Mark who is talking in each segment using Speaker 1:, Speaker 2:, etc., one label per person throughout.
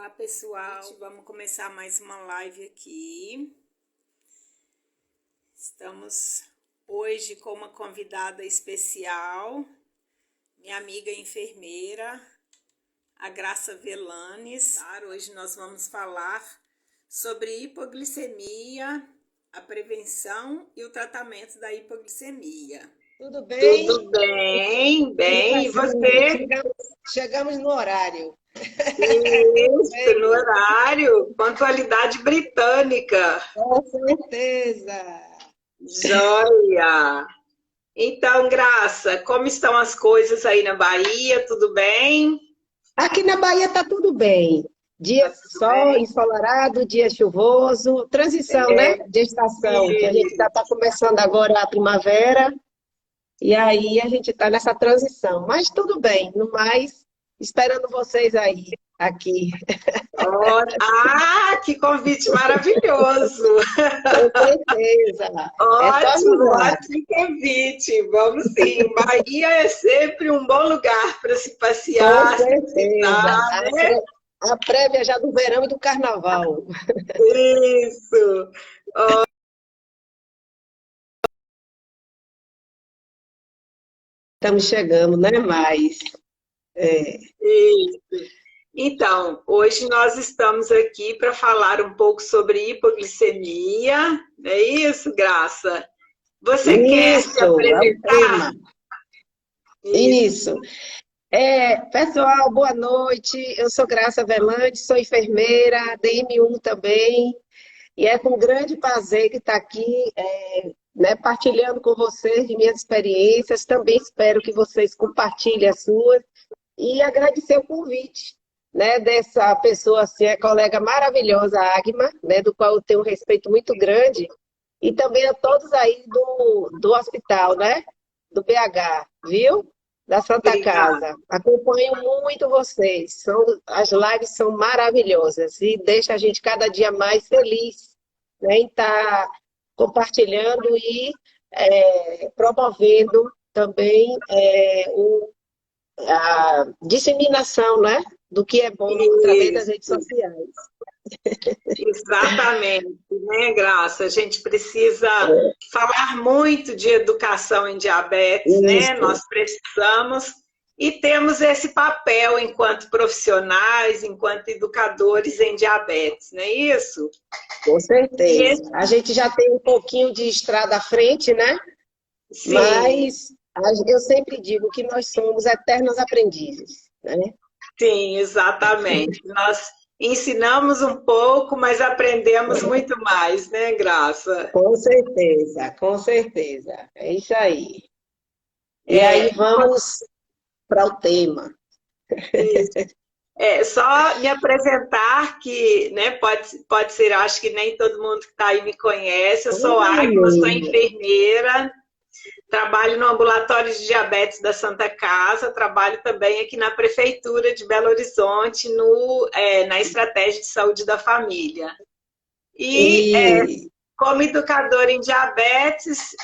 Speaker 1: Olá pessoal, vamos começar mais uma live aqui. Estamos hoje com uma convidada especial, minha amiga enfermeira, a Graça Velanes. Hoje nós vamos falar sobre hipoglicemia, a prevenção e o tratamento da hipoglicemia.
Speaker 2: Tudo bem?
Speaker 3: Tudo bem, bem. E você?
Speaker 2: Chegamos no horário.
Speaker 3: Isso, no horário. Pontualidade britânica.
Speaker 2: Com certeza.
Speaker 3: Joia! Então, Graça, como estão as coisas aí na Bahia? Tudo bem?
Speaker 2: Aqui na Bahia tá tudo bem. Dia sol, ensolarado, dia chuvoso, transição, né? De estação, que a gente já está começando agora a primavera. E aí a gente está nessa transição. Mas tudo bem, no mais, esperando vocês aí, aqui.
Speaker 3: Que convite maravilhoso!
Speaker 2: Com certeza.
Speaker 3: Ótimo convite. Vamos sim. Bahia é sempre um bom lugar para se passear.
Speaker 2: Com certeza.
Speaker 3: Né?
Speaker 2: A prévia já do verão e do carnaval.
Speaker 3: Isso.
Speaker 2: Estamos chegando, né?
Speaker 3: Isso. Então, hoje nós estamos aqui para falar um pouco sobre hipoglicemia. É isso, Graça? Você quer se apresentar?
Speaker 2: Isso. Pessoal, boa noite. Eu sou Graça Velante, sou enfermeira, DM1 também. E é com grande prazer que está aqui, né, partilhando com vocês de minhas experiências. Também espero que vocês compartilhem as suas. E agradecer o convite, né, dessa pessoa, assim, a colega maravilhosa, Agma, né, do qual eu tenho um respeito muito grande. E também a todos aí do hospital, né, do BH, viu? Da Santa Casa. Acompanho muito vocês. As lives são maravilhosas e deixa a gente cada dia mais feliz, né, em estar compartilhando e promovendo também a disseminação, né, do que é bom através das redes sociais.
Speaker 3: Exatamente, né, Graça? A gente precisa falar muito de educação em diabetes, né? Nós precisamos e temos esse papel enquanto profissionais, enquanto educadores em diabetes, não é isso?
Speaker 2: Com certeza. A gente já tem um pouquinho de estrada à frente, né?
Speaker 3: Sim.
Speaker 2: Mas eu sempre digo que nós somos eternos aprendizes, né?
Speaker 3: Sim, exatamente. Nós ensinamos um pouco, mas aprendemos muito mais, né, Graça?
Speaker 2: Com certeza, com certeza. É isso aí. E aí vamos para o tema.
Speaker 3: Só me apresentar que, né, pode ser, acho que nem todo mundo que está aí me conhece. Eu sou Agma, sou enfermeira, trabalho no ambulatório de diabetes da Santa Casa, trabalho também aqui na Prefeitura de Belo Horizonte, na Estratégia de Saúde da Família. E como educadora em diabetes,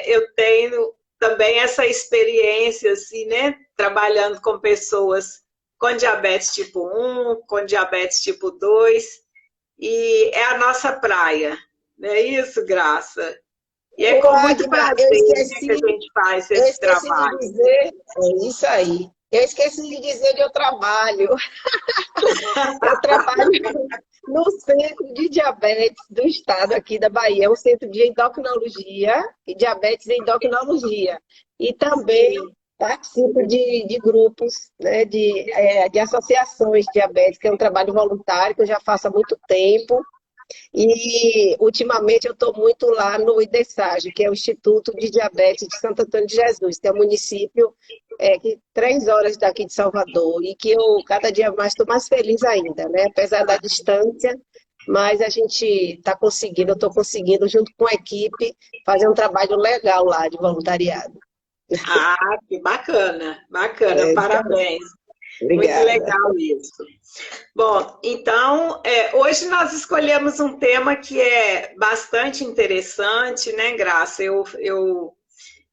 Speaker 3: eu tenho também essa experiência, assim, né, trabalhando com pessoas com diabetes tipo 1, com diabetes tipo 2, e é a nossa praia, não é isso, Graça? E é com muito prazer que a gente faz esse trabalho.
Speaker 2: É isso aí. Eu esqueci de dizer que eu trabalho. Eu trabalho no Centro de Diabetes do Estado aqui da Bahia. É um centro de endocrinologia e diabetes e endocrinologia. E também participo de grupos, né, de associações de diabetes, que é um trabalho voluntário que eu já faço há muito tempo. E, ultimamente, eu estou muito lá no IDESAGE, que é o Instituto de Diabetes de Santo Antônio de Jesus, que é um município que 3 horas daqui de Salvador, e que eu, cada dia mais, estou mais feliz ainda, né? Apesar da distância, mas a gente está conseguindo, eu estou conseguindo, junto com a equipe, fazer um trabalho legal lá de voluntariado.
Speaker 3: Que bacana, bacana, parabéns.
Speaker 2: Obrigada.
Speaker 3: Muito legal isso. Bom, então, hoje nós escolhemos um tema que é bastante interessante, né, Graça? Eu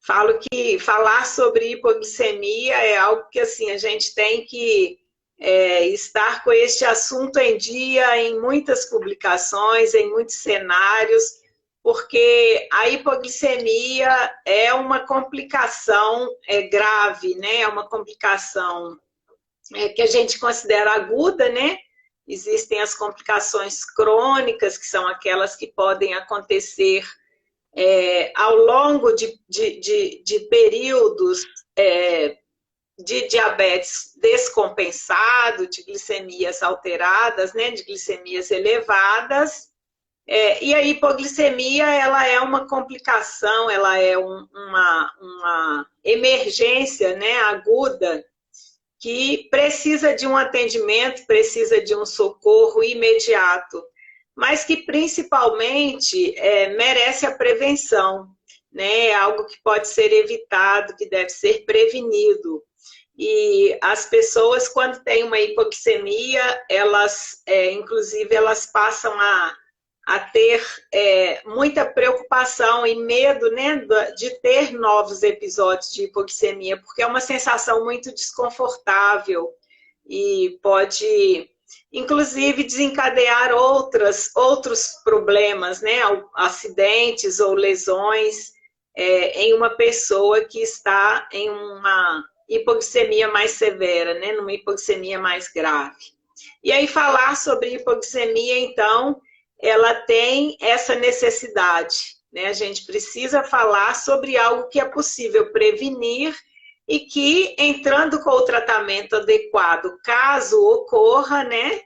Speaker 3: falo que falar sobre hipoglicemia é algo que, assim, a gente tem que estar com este assunto em dia em muitas publicações, em muitos cenários, porque a hipoglicemia é uma complicação grave, né? É uma complicação que a gente considera aguda, né? Existem as complicações crônicas, que são aquelas que podem acontecer ao longo de períodos de diabetes descompensado, de glicemias alteradas, né? De glicemias elevadas. E a hipoglicemia, ela é uma complicação, ela é uma emergência, né, aguda, que precisa de um atendimento, precisa de um socorro imediato, mas que principalmente merece a prevenção, né, algo que pode ser evitado, que deve ser prevenido. E as pessoas, quando têm uma hipoglicemia, inclusive, elas passam a ter muita preocupação e medo, né, de ter novos episódios de hipoglicemia, porque é uma sensação muito desconfortável e pode, inclusive, desencadear outros problemas, né, acidentes ou lesões em uma pessoa que está em uma hipoglicemia mais severa, né, numa hipoglicemia mais grave. E aí falar sobre hipoglicemia, então, ela tem essa necessidade, né? A gente precisa falar sobre algo que é possível prevenir e que, entrando com o tratamento adequado, caso ocorra, né,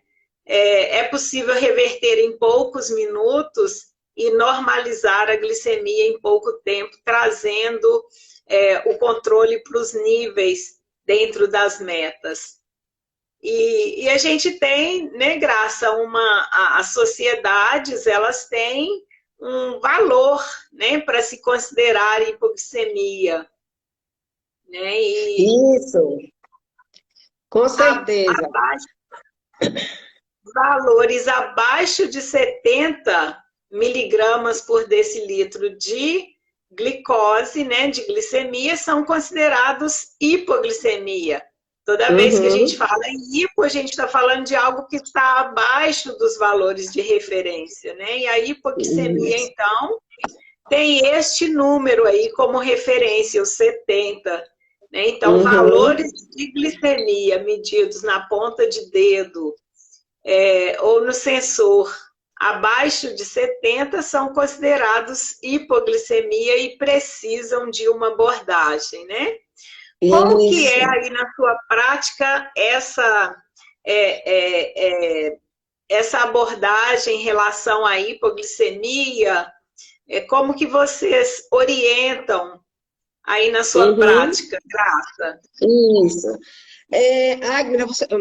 Speaker 3: é possível reverter em poucos minutos e normalizar a glicemia em pouco tempo, trazendo o controle para os níveis dentro das metas. E a gente tem, né, graças as sociedades, elas têm um valor, né, para se considerar hipoglicemia. Né?
Speaker 2: Isso, com certeza.
Speaker 3: Valores abaixo de 70 miligramas por decilitro de glicose, né, de glicemia, são considerados hipoglicemia. Toda vez que a gente fala em hipo, a gente está falando de algo que está abaixo dos valores de referência, né? E a hipoglicemia, então, tem este número aí como referência, os 70. Né? Então, valores de glicemia medidos na ponta de dedo ou no sensor abaixo de 70 são considerados hipoglicemia e precisam de uma abordagem, né? Como que é aí na sua prática essa abordagem em relação à hipoglicemia? Como que vocês orientam aí na sua prática, Graça?
Speaker 2: Isso.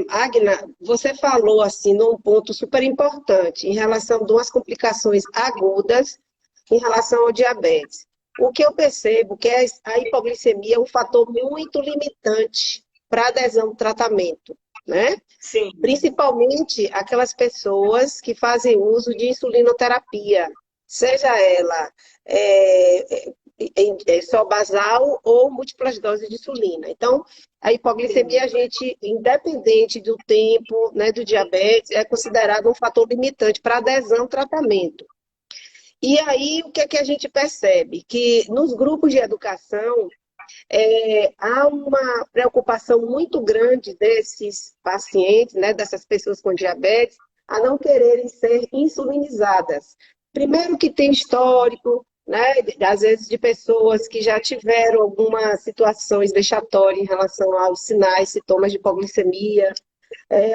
Speaker 2: Agna, você falou assim num ponto super importante em relação a duas complicações agudas em relação ao diabetes. O que eu percebo que a hipoglicemia é um fator muito limitante para a adesão ao tratamento, né?
Speaker 3: Sim.
Speaker 2: Principalmente aquelas pessoas que fazem uso de insulinoterapia, seja ela só basal ou múltiplas doses de insulina. Então, a hipoglicemia, a gente, independente do tempo, né, do diabetes, é considerado um fator limitante para adesão ao tratamento. E aí, o que é que a gente percebe? Que nos grupos de educação, há uma preocupação muito grande desses pacientes, né, dessas pessoas com diabetes, a não quererem ser insulinizadas. Primeiro que tem histórico, né, às vezes de pessoas que já tiveram algumas situações vexatórias em relação aos sinais, sintomas de hipoglicemia,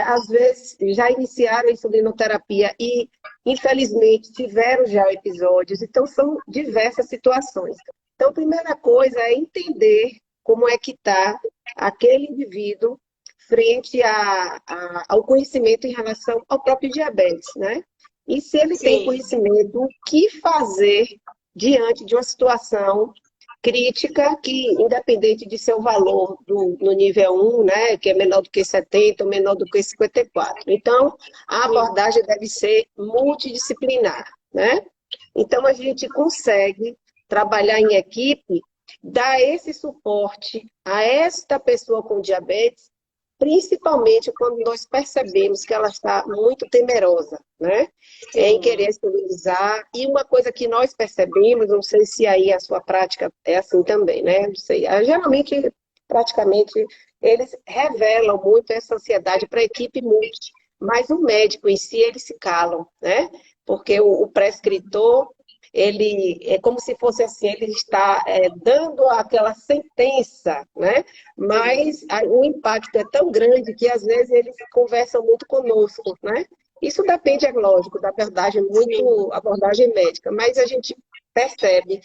Speaker 2: às vezes já iniciaram a insulinoterapia e, infelizmente, tiveram já episódios. Então, são diversas situações. Então, a primeira coisa é entender como é que está aquele indivíduo frente ao conhecimento em relação ao próprio diabetes, né? E se ele tem conhecimento, o que fazer diante de uma situação crítica que, independente de seu valor no nível 1, né, que é menor do que 70 ou menor do que 54. Então, a abordagem deve ser multidisciplinar, né? Então, a gente consegue trabalhar em equipe, dar esse suporte a esta pessoa com diabetes principalmente quando nós percebemos que ela está muito temerosa, né? Em querer esterilizar. E uma coisa que nós percebemos, não sei se aí a sua prática é assim também, né? Não sei. Geralmente, praticamente, eles revelam muito essa ansiedade para a equipe multi, mas o médico em si, eles se calam, né? Porque o prescritor, ele é como se fosse assim, ele está dando aquela sentença, né? Mas o impacto é tão grande que às vezes eles conversam muito conosco, né? Isso depende, é lógico, da abordagem abordagem médica, mas a gente percebe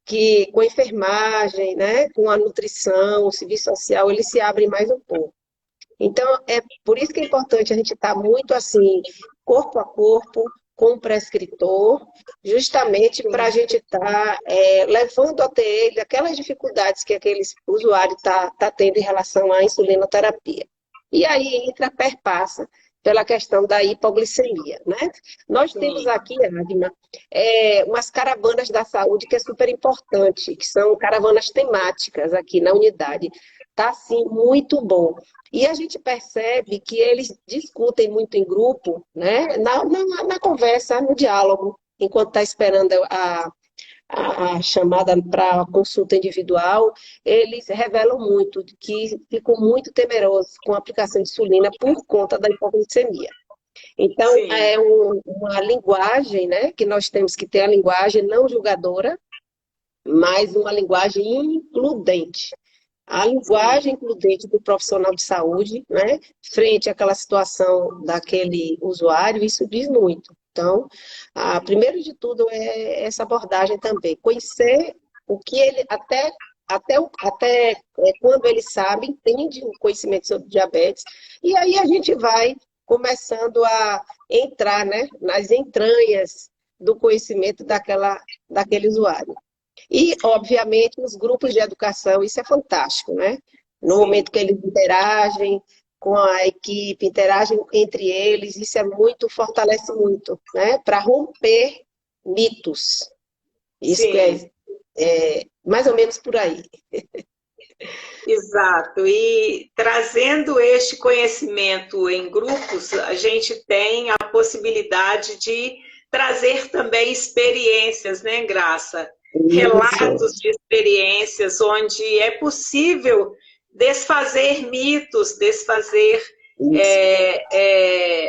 Speaker 2: que com a enfermagem, né, com a nutrição, o serviço social, eles se abrem mais um pouco. Então, é por isso que é importante a gente estar muito assim, corpo a corpo, com o prescritor, justamente para a gente estar levando até ele aquelas dificuldades que aquele usuário está tendo em relação à insulinoterapia. E aí perpassa pela questão da hipoglicemia, né? Nós temos aqui, Agma, umas caravanas da saúde que é super importante, que são caravanas temáticas aqui na unidade. Está, assim, muito bom. E a gente percebe que eles discutem muito em grupo, né? Na conversa, no diálogo, enquanto está esperando a chamada para consulta individual, eles revelam muito que ficam muito temerosos com a aplicação de insulina por conta da hipoglicemia. Então, é uma linguagem, né, que nós temos que ter a linguagem não julgadora, mas uma linguagem includente. A linguagem includente do profissional de saúde, né, frente àquela situação daquele usuário, isso diz muito. Então, primeiro de tudo é essa abordagem também, conhecer o que ele, até quando ele sabe, entende o conhecimento sobre diabetes, e aí a gente vai começando a entrar, né, nas entranhas do conhecimento daquele usuário. E, obviamente, os grupos de educação, isso é fantástico, né? No momento que eles interagem com a equipe, interagem entre eles, isso fortalece muito, né? Para romper mitos. Isso é mais ou menos por aí.
Speaker 3: Exato. E trazendo este conhecimento em grupos, a gente tem a possibilidade de trazer também experiências, né, Graça? Relatos de experiências onde é possível desfazer mitos, desfazer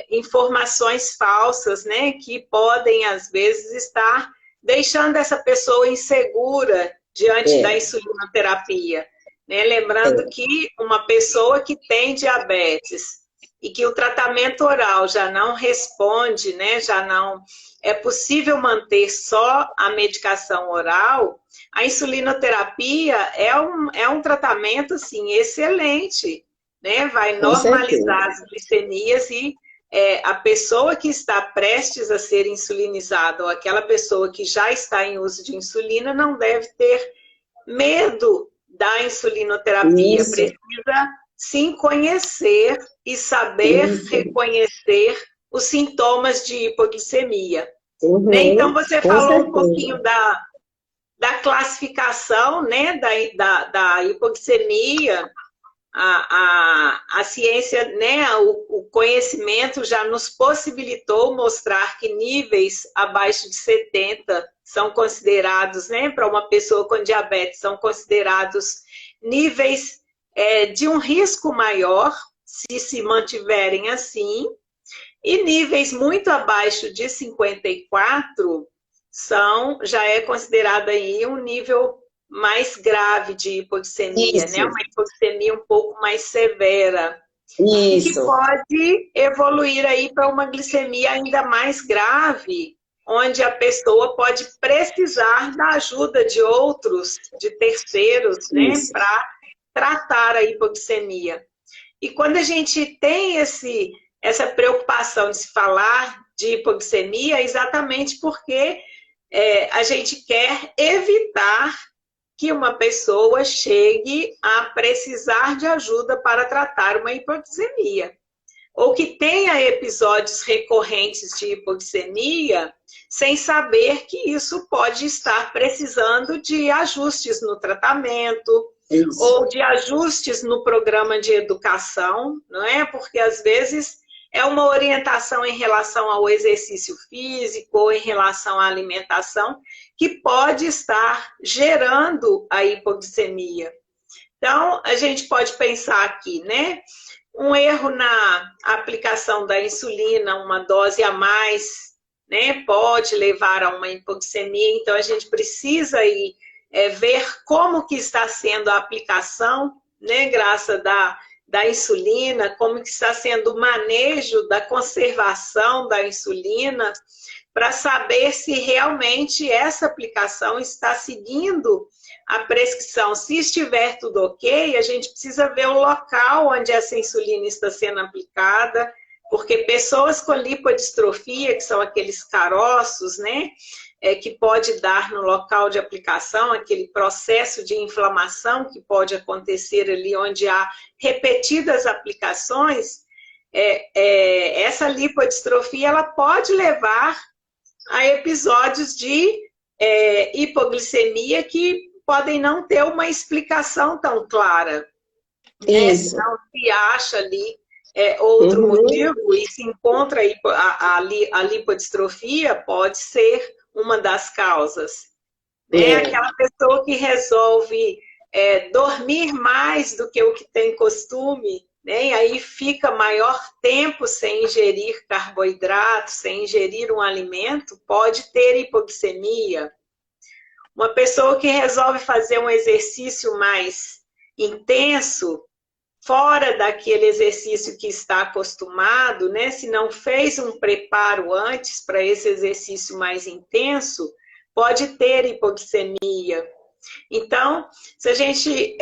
Speaker 3: informações falsas, né, que podem, às vezes, estar deixando essa pessoa insegura diante da insulinoterapia. Né? Lembrando que uma pessoa que tem diabetes e que o tratamento oral já não responde, né, já não é possível manter só a medicação oral, a insulinoterapia é um tratamento assim, excelente, né? Vai normalizar as glicemias e a pessoa que está prestes a ser insulinizada ou aquela pessoa que já está em uso de insulina não deve ter medo da insulinoterapia, precisa sim conhecer e saber reconhecer os sintomas de hipoglicemia. Então, você falou um pouquinho da classificação, né, da hipoglicemia, a ciência, né, o conhecimento já nos possibilitou mostrar que níveis abaixo de 70 são considerados, né, para uma pessoa com diabetes, são considerados níveis de um risco maior, se mantiverem assim, e níveis muito abaixo de 54 já é considerado aí um nível mais grave de hipoglicemia, né? Uma hipoglicemia um pouco mais severa. E que pode evoluir aí para uma glicemia ainda mais grave, onde a pessoa pode precisar da ajuda de outros, de terceiros, né? Para tratar a hipoglicemia. E quando a gente tem essa preocupação de se falar de hipoglicemia, é exatamente porque a gente quer evitar que uma pessoa chegue a precisar de ajuda para tratar uma hipoglicemia. Ou que tenha episódios recorrentes de hipoglicemia, sem saber que isso pode estar precisando de ajustes no tratamento,
Speaker 2: Isso.
Speaker 3: ou de ajustes no programa de educação, não é? Porque às vezes é uma orientação em relação ao exercício físico ou em relação à alimentação que pode estar gerando a hipoglicemia. Então, a gente pode pensar aqui, né? Um erro na aplicação da insulina, uma dose a mais, né? Pode levar a uma hipoglicemia. Então, a gente precisa aí ver como que está sendo a aplicação, né? Graças da insulina, como que está sendo o manejo da conservação da insulina, para saber se realmente essa aplicação está seguindo a prescrição. Se estiver tudo ok, a gente precisa ver o local onde essa insulina está sendo aplicada, porque pessoas com lipodistrofia, que são aqueles caroços, né, que pode dar no local de aplicação, aquele processo de inflamação que pode acontecer ali onde há repetidas aplicações, essa lipodistrofia ela pode levar a episódios de hipoglicemia que podem não ter uma explicação tão clara.
Speaker 2: Isso.
Speaker 3: Não se acha ali outro motivo e se encontra a lipodistrofia, pode ser uma das causas. É aquela pessoa que resolve dormir mais do que o que tem costume, né? E aí fica maior tempo sem ingerir carboidrato, sem ingerir um alimento, pode ter hipoglicemia. Uma pessoa que resolve fazer um exercício mais intenso, fora daquele exercício que está acostumado, né? Se não fez um preparo antes para esse exercício mais intenso, pode ter hipoglicemia. Então, se a gente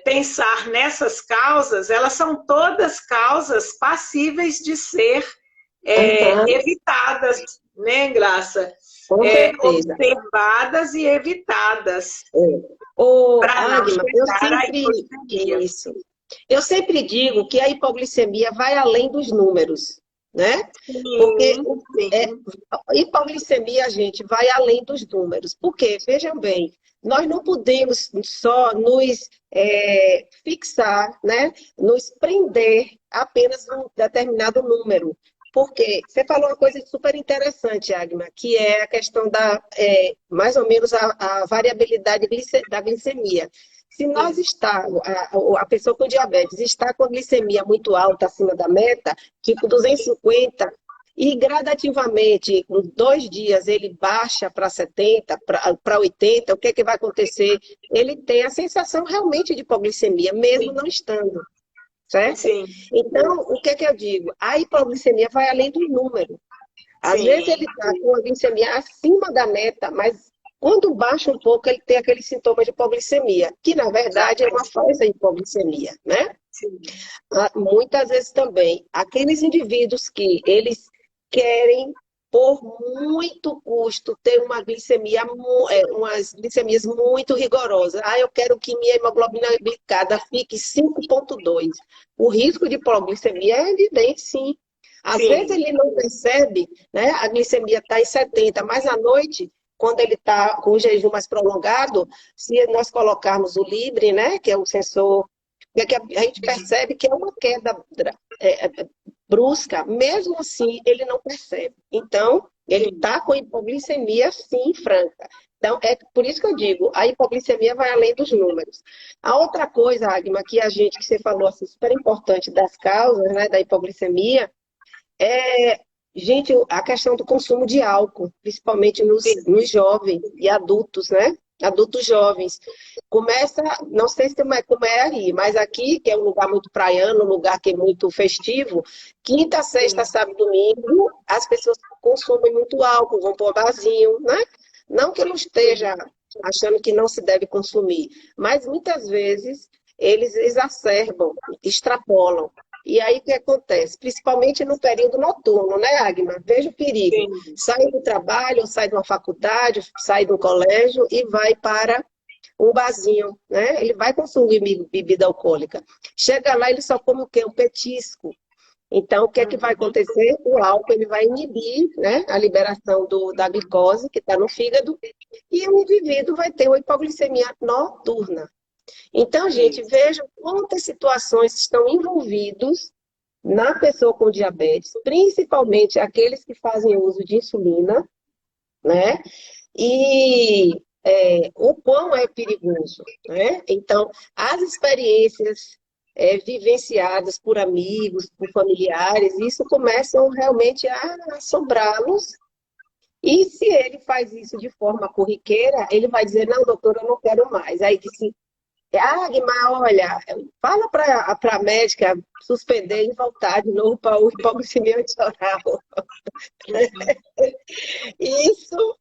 Speaker 3: pensar nessas causas, elas são todas causas passíveis de ser evitadas, né, Graça? Observadas e evitadas.
Speaker 2: Águima, eu sempre digo que a hipoglicemia vai além dos números, né?
Speaker 3: Sim,
Speaker 2: porque
Speaker 3: sim.
Speaker 2: Hipoglicemia, gente, vai além dos números. Porque, vejam bem, nós não podemos só nos fixar, né? Nos prender apenas num determinado número. Porque você falou uma coisa super interessante, Agma, que é a questão da, mais ou menos, a variabilidade da glicemia. Se nós a pessoa com diabetes está com a glicemia muito alta, acima da meta, tipo 250, e gradativamente, em 2 dias, ele baixa para 70, para 80, o que é que vai acontecer? Ele tem a sensação realmente de hipoglicemia, mesmo não estando. Certo?
Speaker 3: Sim.
Speaker 2: Então, o que é que eu digo? A hipoglicemia vai além do número. Às vezes ele está com a glicemia acima da meta, mas quando baixa um pouco, ele tem aquele sintoma de hipoglicemia, que na verdade é uma falsa hipoglicemia, né?
Speaker 3: Sim.
Speaker 2: Muitas vezes também, aqueles indivíduos que eles querem, por muito custo, ter uma glicemia, umas glicemias muito rigorosas. Eu quero que minha hemoglobina glicada fique 5,2. O risco de hipoglicemia é evidente, sim. Às vezes ele não percebe, né? A glicemia está em 70, mas à noite, quando ele está com o jejum mais prolongado, se nós colocarmos o Libre, né? Que é o sensor, a gente percebe que é uma queda brusca, mesmo assim ele não percebe. Então, ele está com hipoglicemia, sim, franca. Então, é por isso que eu digo, a hipoglicemia vai além dos números. A outra coisa, Agma, que você falou assim, super importante das causas, né, da hipoglicemia, gente, a questão do consumo de álcool, principalmente nos jovens e adultos, né? Adultos jovens. Começa, não sei se como é aí, mas aqui, que é um lugar muito praiano, um lugar que é muito festivo, quinta, sexta, sábado, domingo, as pessoas consomem muito álcool, vão para o barzinho, né? Não que eu não esteja achando que não se deve consumir, mas muitas vezes eles exacerbam, extrapolam. E aí o que acontece? Principalmente no período noturno, né, Agma? Veja o perigo. Sim. Sai do trabalho, sai de uma faculdade, sai do colégio e vai para um barzinho, né? Ele vai consumir bebida alcoólica. Chega lá, ele só come o quê? Um petisco. Então, o que é que vai acontecer? O álcool ele vai inibir, né, a liberação da glicose, que está no fígado, e o indivíduo vai ter uma hipoglicemia noturna. Então, gente, vejam quantas situações estão envolvidas na pessoa com diabetes, principalmente aqueles que fazem uso de insulina, né? E o quão é perigoso, né? Então, as experiências vivenciadas por amigos, por familiares, isso começam realmente a assombrá-los. E se ele faz isso de forma corriqueira, ele vai dizer, não, doutor, eu não quero mais. Aí disse, Agma, olha, fala para a médica suspender e voltar de novo para o hipoglicemia antioral. Isso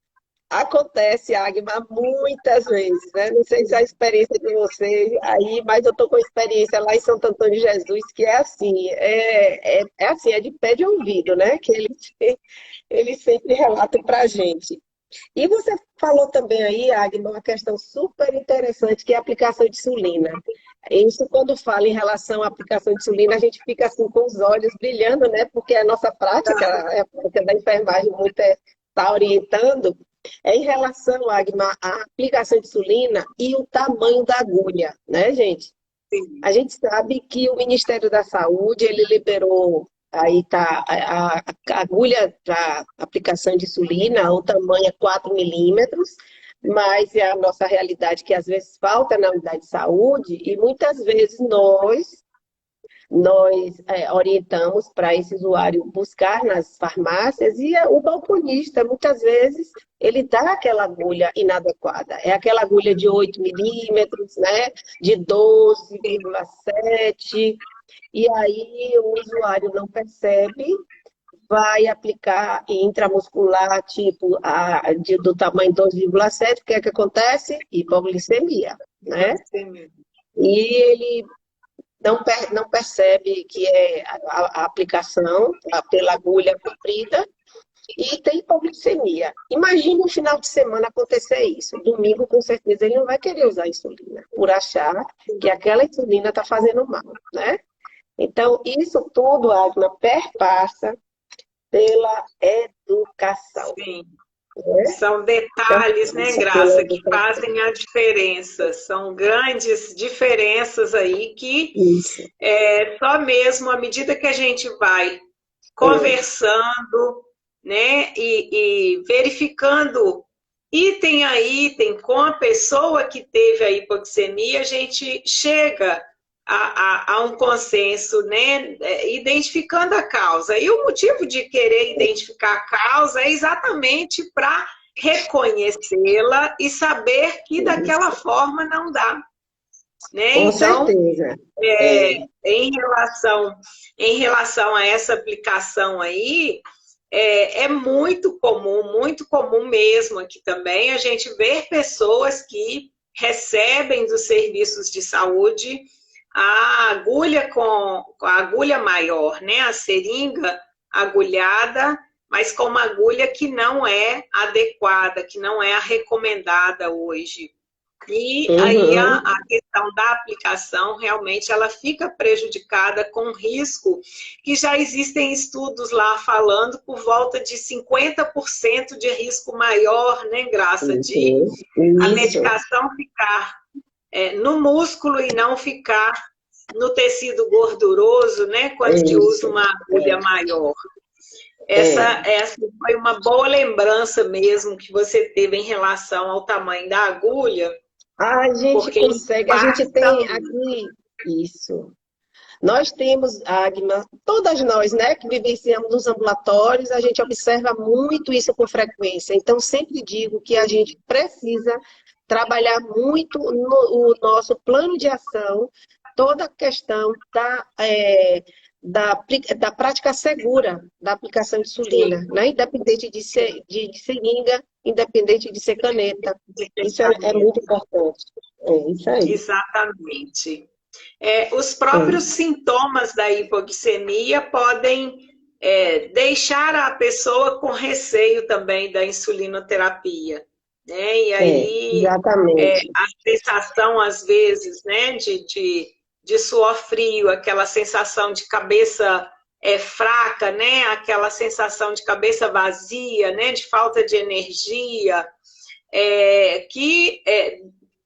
Speaker 2: acontece, Agma, muitas vezes, né? Não sei se é a experiência de vocês aí, mas eu estou com experiência lá em Santo Antônio de Jesus, que é assim, assim, é de pé de ouvido, né? Que eles sempre relatam para a gente. E você falou também aí, Agma, uma questão super interessante, que é a aplicação de insulina. Isso, quando fala em relação à aplicação de insulina, a gente fica assim com os olhos brilhando, né? Porque a nossa prática, a prática da enfermagem muito está orientando, em relação, Agma, à aplicação de insulina e o tamanho da agulha, né, gente?
Speaker 3: Sim.
Speaker 2: A gente sabe que o Ministério da Saúde, ele liberou, aí tá, a agulha para aplicação de insulina, o tamanho é 4 milímetros, mas é a nossa realidade que às vezes falta na unidade de saúde e muitas vezes nós orientamos para esse usuário buscar nas farmácias e o balconista, muitas vezes, ele dá aquela agulha inadequada. É aquela agulha de 8 milímetros, né? De 12,7. E aí o usuário não percebe, vai aplicar intramuscular, tipo, do tamanho 12,7. O que é que acontece? Hipoglicemia, né? E ele não percebe que é a aplicação pela agulha comprida e tem hipoglicemia. Imagine no final de semana acontecer isso. Domingo, com certeza, ele não vai querer usar insulina, por achar que aquela insulina está fazendo mal, né? Então, isso tudo, Agma, perpassa pela educação.
Speaker 3: Sim. São detalhes, né, Graça, que fazem a diferença. São grandes diferenças aí que só mesmo à medida que a gente vai conversando, né, e verificando item a item com a pessoa que teve a hipoglicemia, a gente chega a um consenso, né, identificando a causa. E o motivo de querer identificar a causa é exatamente para reconhecê-la e saber que daquela forma não dá. Né?
Speaker 2: Com
Speaker 3: então,
Speaker 2: certeza.
Speaker 3: Em relação a essa aplicação aí, é muito comum mesmo aqui também, a gente ver pessoas que recebem dos serviços de saúde a agulha com a agulha maior, né? A seringa agulhada, mas com uma agulha que não é adequada, que não é a recomendada hoje. E aí a questão da aplicação, realmente, ela fica prejudicada com risco, que já existem estudos lá falando por volta de 50% de risco maior, né, Graça, de a medicação ficar no músculo e não ficar no tecido gorduroso, né, quando se usa uma agulha maior. Essa foi uma boa lembrança mesmo que você teve em relação ao tamanho da agulha.
Speaker 2: A gente consegue, a gente tem aqui isso. Nós temos, Agma, todas nós, né, que vivenciamos nos ambulatórios, a gente observa muito isso com frequência. Então, sempre digo que a gente precisa trabalhar muito no nosso plano de ação, toda a questão da prática segura da aplicação de insulina, né? Independente de seringa, independente de ser caneta. Isso é muito importante. Isso aí.
Speaker 3: Exatamente. Os próprios sintomas da hipoglicemia podem deixar a pessoa com receio também da insulinoterapia. Né? E aí a sensação, às vezes, né, de suor frio, aquela sensação de cabeça fraca, né? Aquela sensação de cabeça vazia, né? De falta de energia, que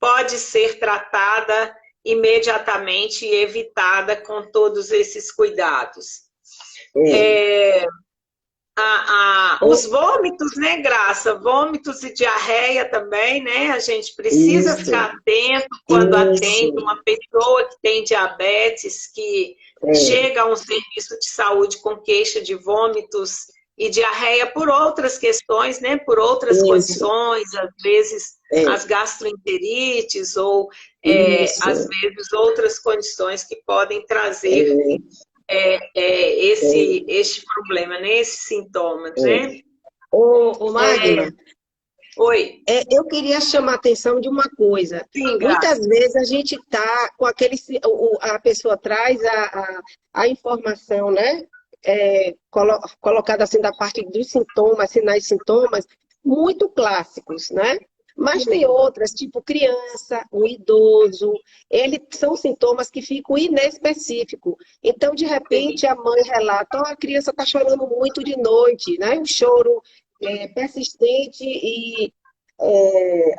Speaker 3: pode ser tratada imediatamente e evitada com todos esses cuidados. Os vômitos, né, Graça? Vômitos e diarreia também, né? A gente precisa ficar atento quando atende uma pessoa que tem diabetes, que chega a um serviço de saúde com queixa de vômitos e diarreia por outras questões, né? Por outras condições, às vezes as gastroenterites ou às vezes outras condições que podem trazer este problema, né? Esses sintomas, né?
Speaker 2: Magna,
Speaker 3: oi.
Speaker 2: Eu queria chamar a atenção de uma coisa.
Speaker 3: Sim,
Speaker 2: muitas vezes a gente está com aquele... A pessoa traz a informação, né? Colocada assim da parte dos sintomas, sinais e sintomas, muito clássicos, né? Mas tem outras, tipo criança, o idoso, são sintomas que ficam inespecíficos. Então, de repente, a mãe relata, a criança está chorando muito de noite, né? Um choro persistente e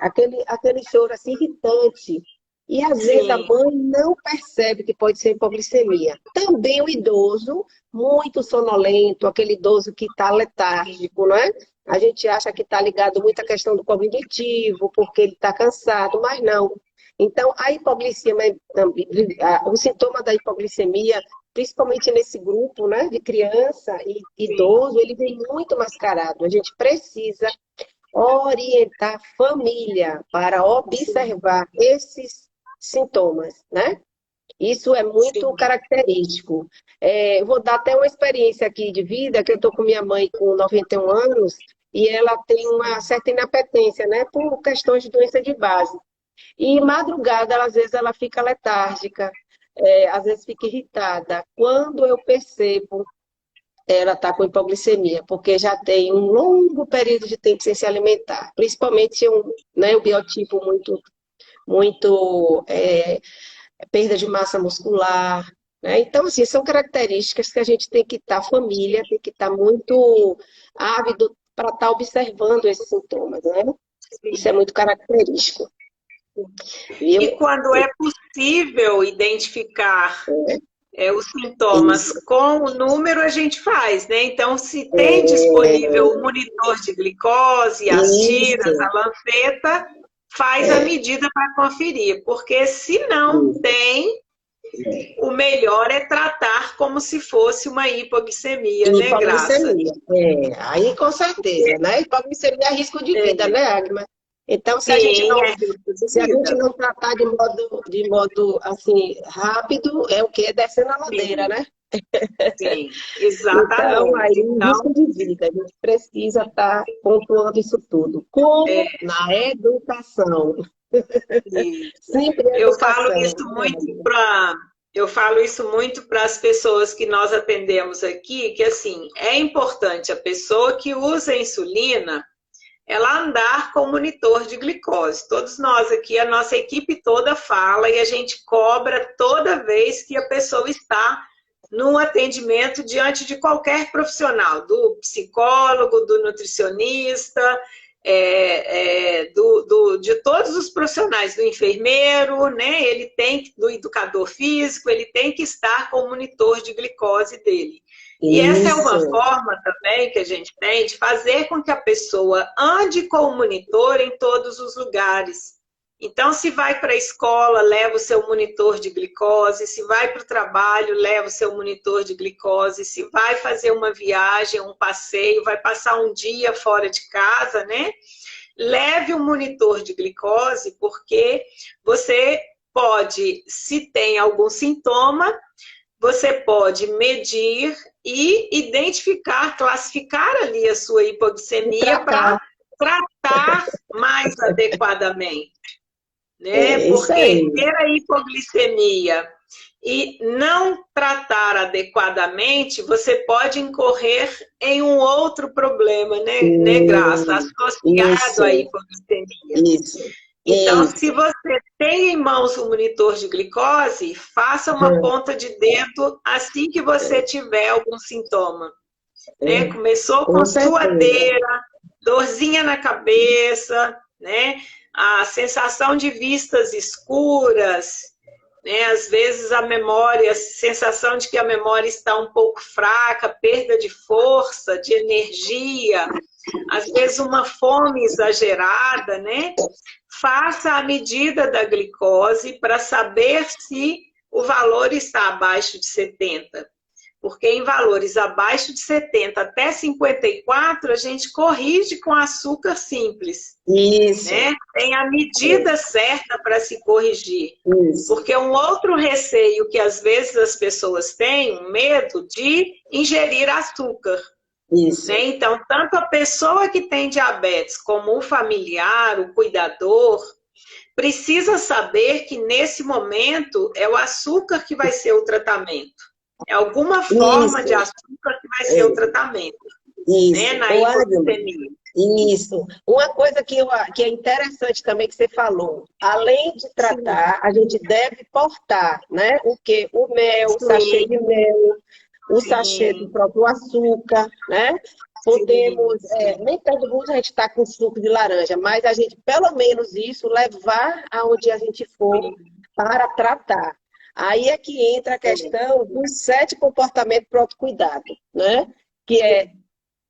Speaker 2: aquele choro assim, irritante. E às vezes a mãe não percebe que pode ser hipoglicemia. Também o idoso, muito sonolento, aquele idoso que está letárgico, não é? A gente acha que está ligado muito à questão do cognitivo, porque ele está cansado, mas não. Então, a hipoglicemia, o sintoma da hipoglicemia, principalmente nesse grupo, né, de criança e idoso, ele vem muito mascarado. A gente precisa orientar a família para observar esses sintomas, né? Isso é muito característico. Vou dar até uma experiência aqui de vida, que eu estou com minha mãe com 91 anos, e ela tem uma certa inapetência, né? Por questões de doença de base. E madrugada, às vezes, ela fica letárgica, às vezes fica irritada. Quando eu percebo, ela está com hipoglicemia, porque já tem um longo período de tempo sem se alimentar. Principalmente um biotipo muito perda de massa muscular, né? Então, assim, são características que a gente tem que estar, a família tem que estar muito ávido para estar observando esses sintomas, né? Isso é muito característico.
Speaker 3: E quando é possível identificar os sintomas com o número, a gente faz, né? Então, se tem disponível o monitor de glicose, as tiras, a lanfeta, faz a medida para conferir, porque se não tem, o melhor é tratar como se fosse uma hipoglicemia, né, Graça?
Speaker 2: Aí com certeza, né? Hipoglicemia é risco de vida, né, Agma? Então, se a gente não tratar de modo assim, rápido, é o quê? Descendo a ladeira, né?
Speaker 3: Sim, exatamente.
Speaker 2: Então, aí, risco de vida, a gente precisa estar pontuando isso tudo. Como na educação. Sempre educação.
Speaker 3: Eu falo isso muito para as pessoas que nós atendemos aqui, que assim, é importante a pessoa que usa insulina, ela andar com monitor de glicose. Todos nós aqui, a nossa equipe toda fala e a gente cobra toda vez que a pessoa está num atendimento diante de qualquer profissional, do psicólogo, do nutricionista, de todos os profissionais, do enfermeiro, né? Do educador físico, ele tem que estar com o monitor de glicose dele. E essa é uma forma também que a gente tem de fazer com que a pessoa ande com o monitor em todos os lugares. Então, se vai para a escola, leva o seu monitor de glicose. Se vai para o trabalho, leva o seu monitor de glicose. Se vai fazer uma viagem, um passeio, vai passar um dia fora de casa, né? Leve um monitor de glicose, porque você pode, se tem algum sintoma, você pode medir e identificar, classificar ali a sua hipoglicemia para tratar mais adequadamente. Né? Porque ter a hipoglicemia e não tratar adequadamente, você pode incorrer em um outro problema, né, Graça? Associado à hipoglicemia. Então, se você tem em mãos um monitor de glicose, faça uma ponta de dedo assim que você tiver algum sintoma. Né? Começou com suadeira, dorzinha na cabeça, né? a sensação de vistas escuras, né? Às vezes a memória, a sensação de que a memória está um pouco fraca, perda de força, de energia, às vezes uma fome exagerada, né? Faça a medida da glicose para saber se o valor está abaixo de 70. Porque em valores abaixo de 70 até 54, a gente corrige com açúcar simples.
Speaker 2: Isso.
Speaker 3: Né? Tem a medida certa para se corrigir.
Speaker 2: Isso.
Speaker 3: Porque um outro receio que às vezes as pessoas têm, um medo de ingerir açúcar.
Speaker 2: Isso.
Speaker 3: Né? Então, tanto a pessoa que tem diabetes como o familiar, o cuidador, precisa saber que nesse momento é o açúcar que vai ser o tratamento. É alguma forma de açúcar que vai ser o tratamento.
Speaker 2: Isso.
Speaker 3: Né? Na hipoglicemia.
Speaker 2: Isso. Uma coisa que é interessante também que você falou, além de tratar, a gente deve portar, né? O quê? O mel, o sachê de mel, o sachê do próprio açúcar, né? Podemos, nem todo mundo a gente está com suco de laranja, mas a gente, pelo menos isso, levar aonde a gente for para tratar. Aí é que entra a questão dos 7 comportamentos para o autocuidado, né? Que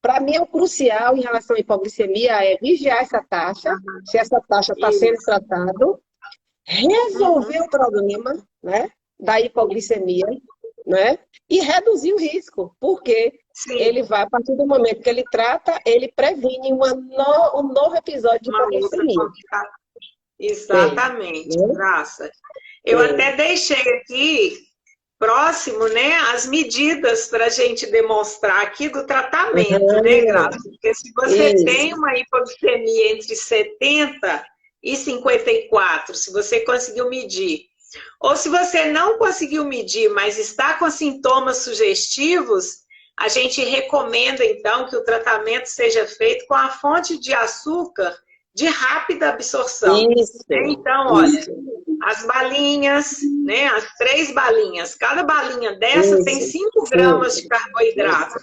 Speaker 2: para mim, o crucial em relação à hipoglicemia é vigiar essa taxa, se essa taxa está sendo tratada, resolver o problema, né, da hipoglicemia, né, e reduzir o risco, porque ele vai, a partir do momento que ele trata, ele previne um novo episódio de hipoglicemia.
Speaker 3: Exatamente, Graça. Eu até deixei aqui próximo, né, as medidas para a gente demonstrar aqui do tratamento, né, Graça? Porque se você tem uma hipoglicemia entre 70 e 54, se você conseguiu medir, ou se você não conseguiu medir, mas está com sintomas sugestivos, a gente recomenda, então, que o tratamento seja feito com a fonte de açúcar de rápida absorção. Então, olha, as balinhas, né, as 3 balinhas, cada balinha dessa tem 5 gramas de carboidrato.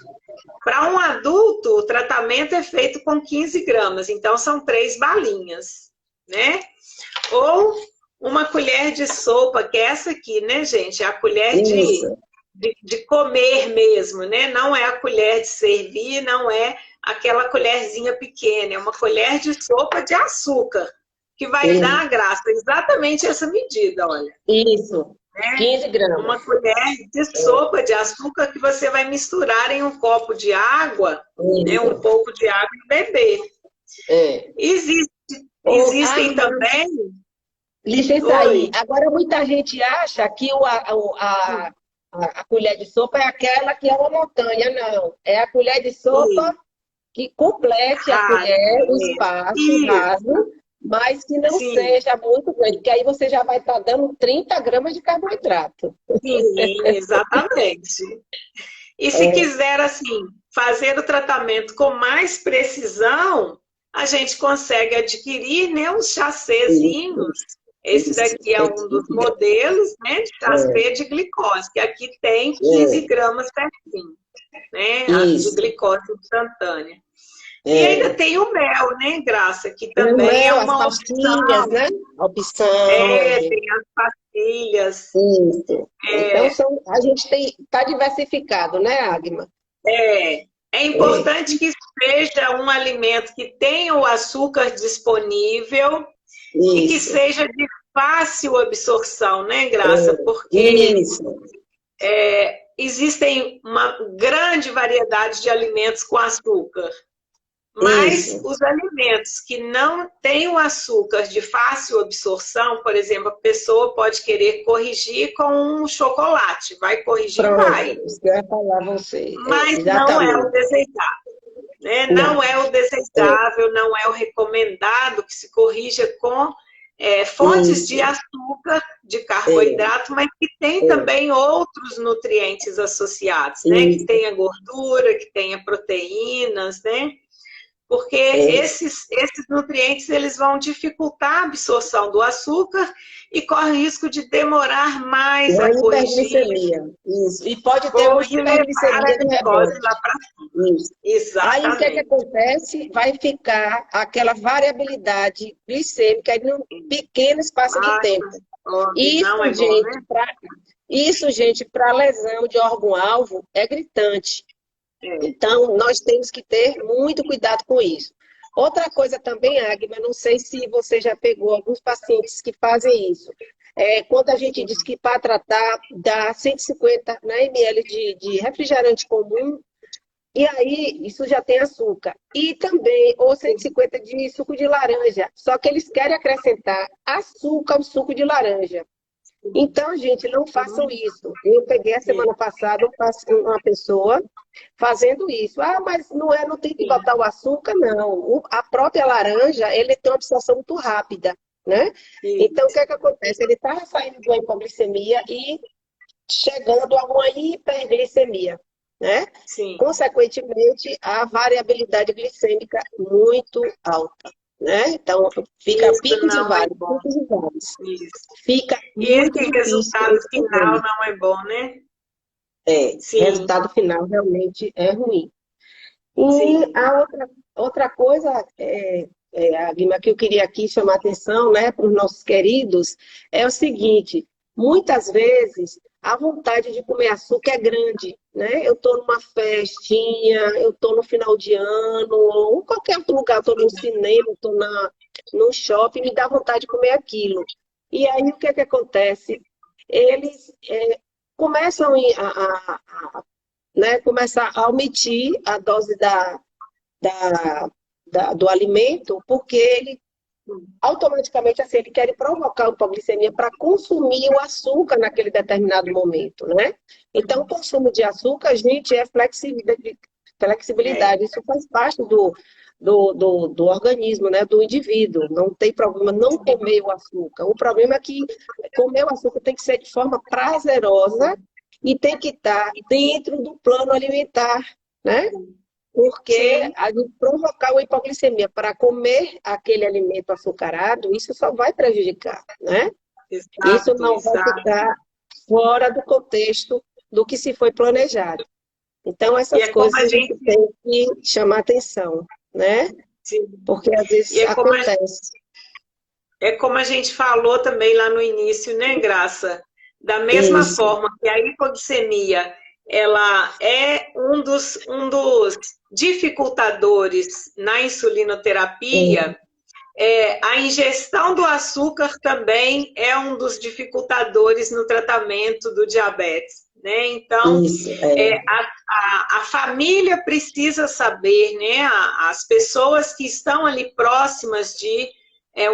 Speaker 3: Para um adulto, o tratamento é feito com 15 gramas, então são 3 balinhas, né? Ou uma colher de sopa, que é essa aqui, né, gente? É a colher de comer mesmo, né? Não é a colher de servir, não é aquela colherzinha pequena, é uma colher de sopa de açúcar, que vai dar, Graça, exatamente essa medida, olha.
Speaker 2: Isso, 15 gramas.
Speaker 3: Uma colher de sopa de açúcar que você vai misturar em um copo de água, né, um pouco de água e beber. Existem também...
Speaker 2: Licença aí. Agora, muita gente acha que a colher de sopa é aquela que é uma montanha. Não, é a colher de sopa que complete a colher, o espaço raso, mas que não seja muito grande, porque aí você já vai estar dando 30 gramas de carboidrato.
Speaker 3: Sim, exatamente. E se quiser, assim, fazer o tratamento com mais precisão, a gente consegue adquirir, né, uns chassezinhos. Esse daqui é um dos modelos, né, de chassi de glicose, que aqui tem 15 gramas certinho, né, de glicose instantânea. E ainda tem o mel, né, Graça, que também é uma
Speaker 2: pastilhas, né? A opção.
Speaker 3: Tem as pastilhas.
Speaker 2: Então, a gente está diversificado, né, Agma?
Speaker 3: É importante que seja um alimento que tenha o açúcar disponível e que seja de fácil absorção, né, Graça? Porque existem uma grande variedade de alimentos com açúcar. Mas os alimentos que não têm o açúcar de fácil absorção, por exemplo, a pessoa pode querer corrigir com um chocolate. Vai corrigir, vai.
Speaker 2: Isso que eu ia falar você.
Speaker 3: Mas não é o desejável. Né? Não é o desejável, não é o recomendado que se corrija com fontes de açúcar, de carboidrato, mas que tem também outros nutrientes associados, né? Que tenha gordura, que tenha proteínas, né? porque esses nutrientes eles vão dificultar a absorção do açúcar e corre o risco de demorar mais a corrigir.
Speaker 2: Isso. E pode ter uma hiperglicemia no rebote. Isso.
Speaker 3: Exatamente.
Speaker 2: Aí o que é que acontece? Vai ficar aquela variabilidade glicêmica em pequeno espaço de tempo. Isso, gente, para lesão de órgão-alvo é gritante. Então, nós temos que ter muito cuidado com isso. Outra coisa também, Agma, não sei se você já pegou alguns pacientes que fazem isso. Quando a gente diz que para tratar dá 150 ml de refrigerante comum, e aí isso já tem açúcar. E também, ou 150 de suco de laranja. Só que eles querem acrescentar açúcar ao suco de laranja. Então, gente, não façam isso. Eu peguei a semana passada uma pessoa fazendo isso. Mas não tem que botar o açúcar, não. A própria laranja, ele tem uma absorção muito rápida, né? Então, o que é que acontece? Ele está saindo de uma hipoglicemia e chegando a uma hiperglicemia, né?
Speaker 3: Sim.
Speaker 2: Consequentemente, a variabilidade glicêmica muito alta. Né? Então, fica picos e vales. Fica
Speaker 3: e esse resultado final não é bom, né?
Speaker 2: O resultado final realmente é ruim. E a outra coisa, Agma, que eu queria aqui chamar a atenção, né, para os nossos queridos, é o seguinte: muitas vezes a vontade de comer açúcar é grande, né? Eu estou numa festinha, eu estou no final de ano, ou em qualquer outro lugar, estou no cinema, estou no shopping, me dá vontade de comer aquilo. E aí o que é que acontece? Eles começam começar a omitir a dose do alimento, porque ele automaticamente assim, ele quer provocar a hipoglicemia para consumir o açúcar naquele determinado momento, né? Então, o consumo de açúcar, gente, é flexibilidade. Isso faz parte do organismo, né? Do indivíduo. Não tem problema não comer o açúcar. O problema é que comer o açúcar tem que ser de forma prazerosa e tem que estar dentro do plano alimentar, né? Porque a gente provocar uma hipoglicemia para comer aquele alimento açucarado, isso só vai prejudicar, né?
Speaker 3: Exato,
Speaker 2: isso não vai ficar fora do contexto do que se foi planejado. Então, essas coisas a gente tem que chamar atenção, né?
Speaker 3: Sim.
Speaker 2: Porque às vezes acontece.
Speaker 3: É como a gente falou também lá no início, né, Graça? Da mesma forma que a hipoglicemia ela é um dos dificultadores na insulinoterapia, a ingestão do açúcar também é um dos dificultadores no tratamento do diabetes, né? Então, a família precisa saber, né? As pessoas que estão ali próximas de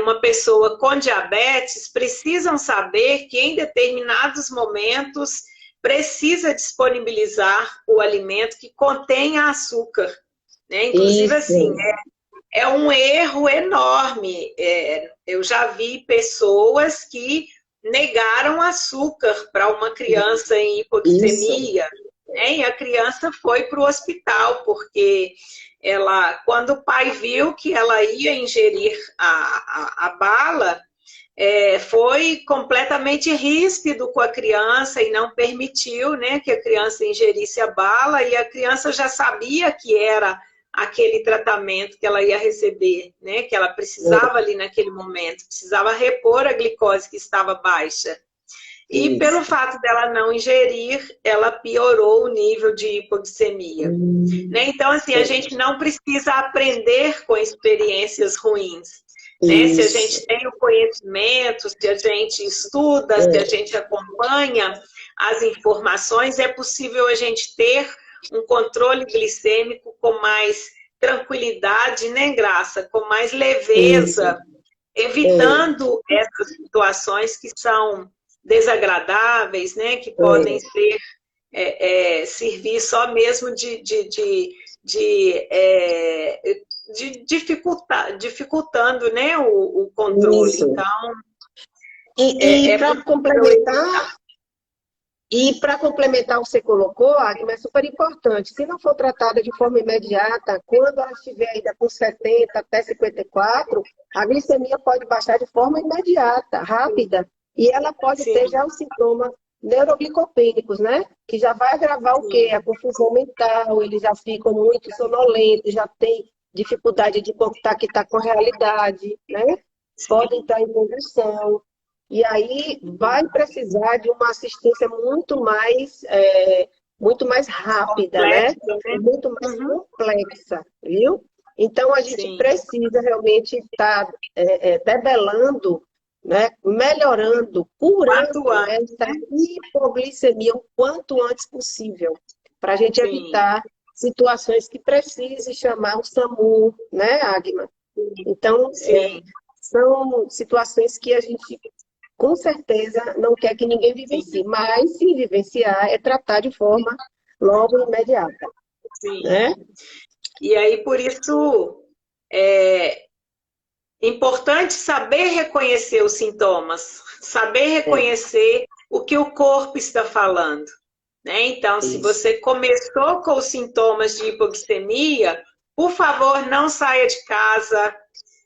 Speaker 3: uma pessoa com diabetes precisam saber que em determinados momentos precisa disponibilizar o alimento que contém açúcar, né? Inclusive, assim, é um erro enorme. Eu já vi pessoas que negaram açúcar para uma criança em hipoglicemia, né? E a criança foi para o hospital, porque quando o pai viu que ela ia ingerir a bala, foi completamente ríspido com a criança e não permitiu, né, que a criança ingerisse a bala, e a criança já sabia que era aquele tratamento que ela ia receber, né, que ela precisava ali naquele momento, precisava repor a glicose que estava baixa. E pelo fato dela não ingerir, ela piorou o nível de hipoglicemia. Né? Então, assim, a gente não precisa aprender com experiências ruins. Né? Se a gente tem o conhecimento, se a gente estuda, se a gente acompanha as informações, é possível a gente ter um controle glicêmico com mais tranquilidade, né, Graça? Com mais leveza, evitando essas situações que são desagradáveis, né, que podem servir só mesmo dificultando, né, o controle.
Speaker 2: Isso.
Speaker 3: Então,
Speaker 2: para complementar, E para complementar o que você colocou, Agnes, é super importante. Se não for tratada de forma imediata, quando ela estiver ainda com 70 até 54, a glicemia pode baixar de forma imediata, rápida, e ela pode ter
Speaker 3: Sim,
Speaker 2: já os sintomas neuroglicopênicos, né? Que já vai agravar o quê?
Speaker 3: sim,
Speaker 2: A confusão mental, eles já ficam muito sonolentos, já tem dificuldade de contactar com a realidade, né? Podem
Speaker 3: sim.
Speaker 2: estar em convulsão. E aí vai precisar de uma assistência muito mais rápida, né?
Speaker 3: Complexo, né?
Speaker 2: Muito mais
Speaker 3: Uhum.
Speaker 2: complexa, viu? Então a gente
Speaker 3: Sim,
Speaker 2: precisa realmente estar debelando, né? Melhorando,
Speaker 3: quanto
Speaker 2: curando
Speaker 3: antes,
Speaker 2: essa
Speaker 3: né?
Speaker 2: hipoglicemia o quanto antes possível, para a gente
Speaker 3: Sim,
Speaker 2: evitar situações que precise chamar o SAMU, né, Agma? Então,
Speaker 3: sim,
Speaker 2: são situações que a gente com certeza não quer que ninguém
Speaker 3: sim,
Speaker 2: vivencie, mas se vivenciar é tratar de forma logo imediata,
Speaker 3: sim.
Speaker 2: né?
Speaker 3: E aí, por isso, é importante saber reconhecer os sintomas, saber
Speaker 2: É,
Speaker 3: reconhecer o que o corpo está falando, né? Então, se
Speaker 2: isso.
Speaker 3: você começou com os sintomas de hipoglicemia, por favor, não saia de casa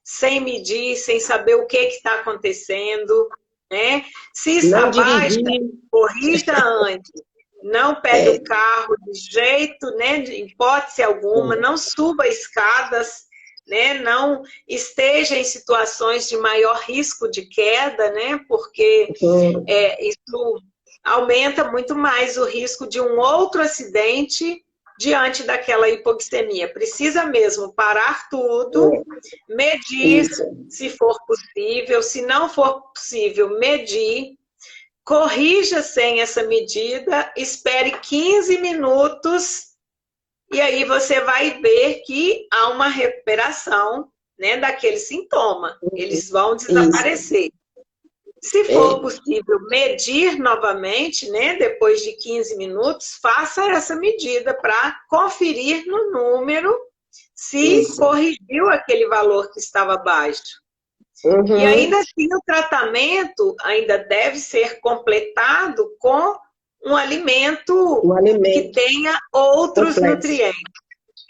Speaker 3: sem medir, sem saber o que está acontecendo, né? Se está
Speaker 2: Não
Speaker 3: baixa,
Speaker 2: dirigir,
Speaker 3: corrija antes. Não pegue
Speaker 2: é,
Speaker 3: o carro de jeito, né? De hipótese alguma, não suba escadas, né? Não esteja em situações de maior risco de queda, né? Porque isso aumenta muito mais o risco de um outro acidente diante daquela hipoglicemia. Precisa mesmo parar tudo, medir
Speaker 2: isso,
Speaker 3: se for possível, se não for possível, medir, corrija sem essa medida, espere 15 minutos e aí você vai ver que há uma recuperação, né, daquele sintoma. Eles vão
Speaker 2: isso.
Speaker 3: desaparecer. Se for
Speaker 2: É,
Speaker 3: possível medir novamente, né, depois de 15 minutos, faça essa medida para conferir no número se
Speaker 2: isso.
Speaker 3: corrigiu aquele valor que estava baixo. E
Speaker 2: Uhum.
Speaker 3: ainda assim, o tratamento ainda deve ser completado com um alimento
Speaker 2: O
Speaker 3: que
Speaker 2: alimento
Speaker 3: tenha outros
Speaker 2: complexo.
Speaker 3: nutrientes,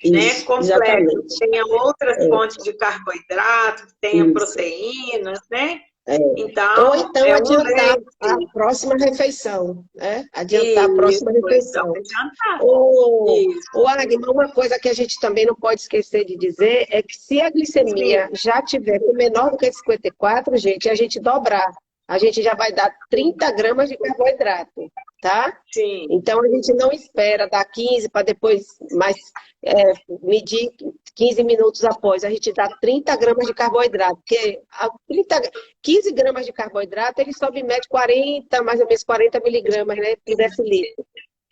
Speaker 3: né,
Speaker 2: Isso,
Speaker 3: complexos, que
Speaker 2: exatamente.
Speaker 3: tenha outras
Speaker 2: É,
Speaker 3: fontes de carboidrato, que tenha
Speaker 2: isso.
Speaker 3: proteínas, né?
Speaker 2: É. Ou
Speaker 3: Então,
Speaker 2: então
Speaker 3: é um
Speaker 2: adiantar a
Speaker 3: leite.
Speaker 2: próxima refeição, né? Adiantar a próxima
Speaker 3: Isso, então,
Speaker 2: refeição.
Speaker 3: adiantar.
Speaker 2: O
Speaker 3: Isso,
Speaker 2: Agma, uma coisa que a gente também não pode esquecer de dizer é que se a glicemia
Speaker 3: sim,
Speaker 2: já tiver com menor do que 54, gente, a gente dobrar. A gente já vai dar
Speaker 3: sim,
Speaker 2: 30 gramas de carboidrato, tá?
Speaker 3: sim.
Speaker 2: Então a gente não espera dar 15 para depois medir 15 minutos após. A gente dá 30 gramas de carboidrato, porque 15 gramas de carboidrato ele submete 40, mais ou menos 40 miligramas, né, por decilitro,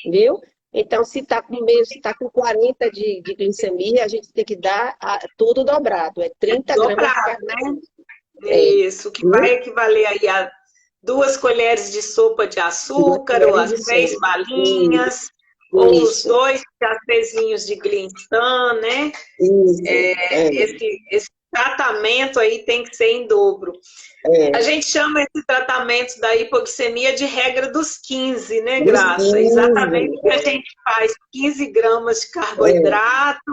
Speaker 2: viu? Então, se está com meio, se está com 40 de glicemia, a gente tem que dar tudo dobrado, é
Speaker 3: É
Speaker 2: 30 gramas de
Speaker 3: dobrado, né?
Speaker 2: carboidrato. É,
Speaker 3: Isso, que vai
Speaker 2: viu?
Speaker 3: equivaler aí a 2 colheres de sopa de
Speaker 2: 2
Speaker 3: açúcar, ou
Speaker 2: colheres
Speaker 3: as
Speaker 2: de
Speaker 3: 6
Speaker 2: sopa.
Speaker 3: balinhas, ou os
Speaker 2: Isso,
Speaker 3: 2 cafezinhos de Glinstan, né?
Speaker 2: isso,
Speaker 3: Esse tratamento aí tem que ser em dobro. A
Speaker 2: é.
Speaker 3: gente chama esse tratamento da hipoglicemia de regra dos 15, né,
Speaker 2: Dos
Speaker 3: Graça?
Speaker 2: 15,
Speaker 3: Exatamente o que a gente faz: 15 gramas de
Speaker 2: é,
Speaker 3: carboidrato,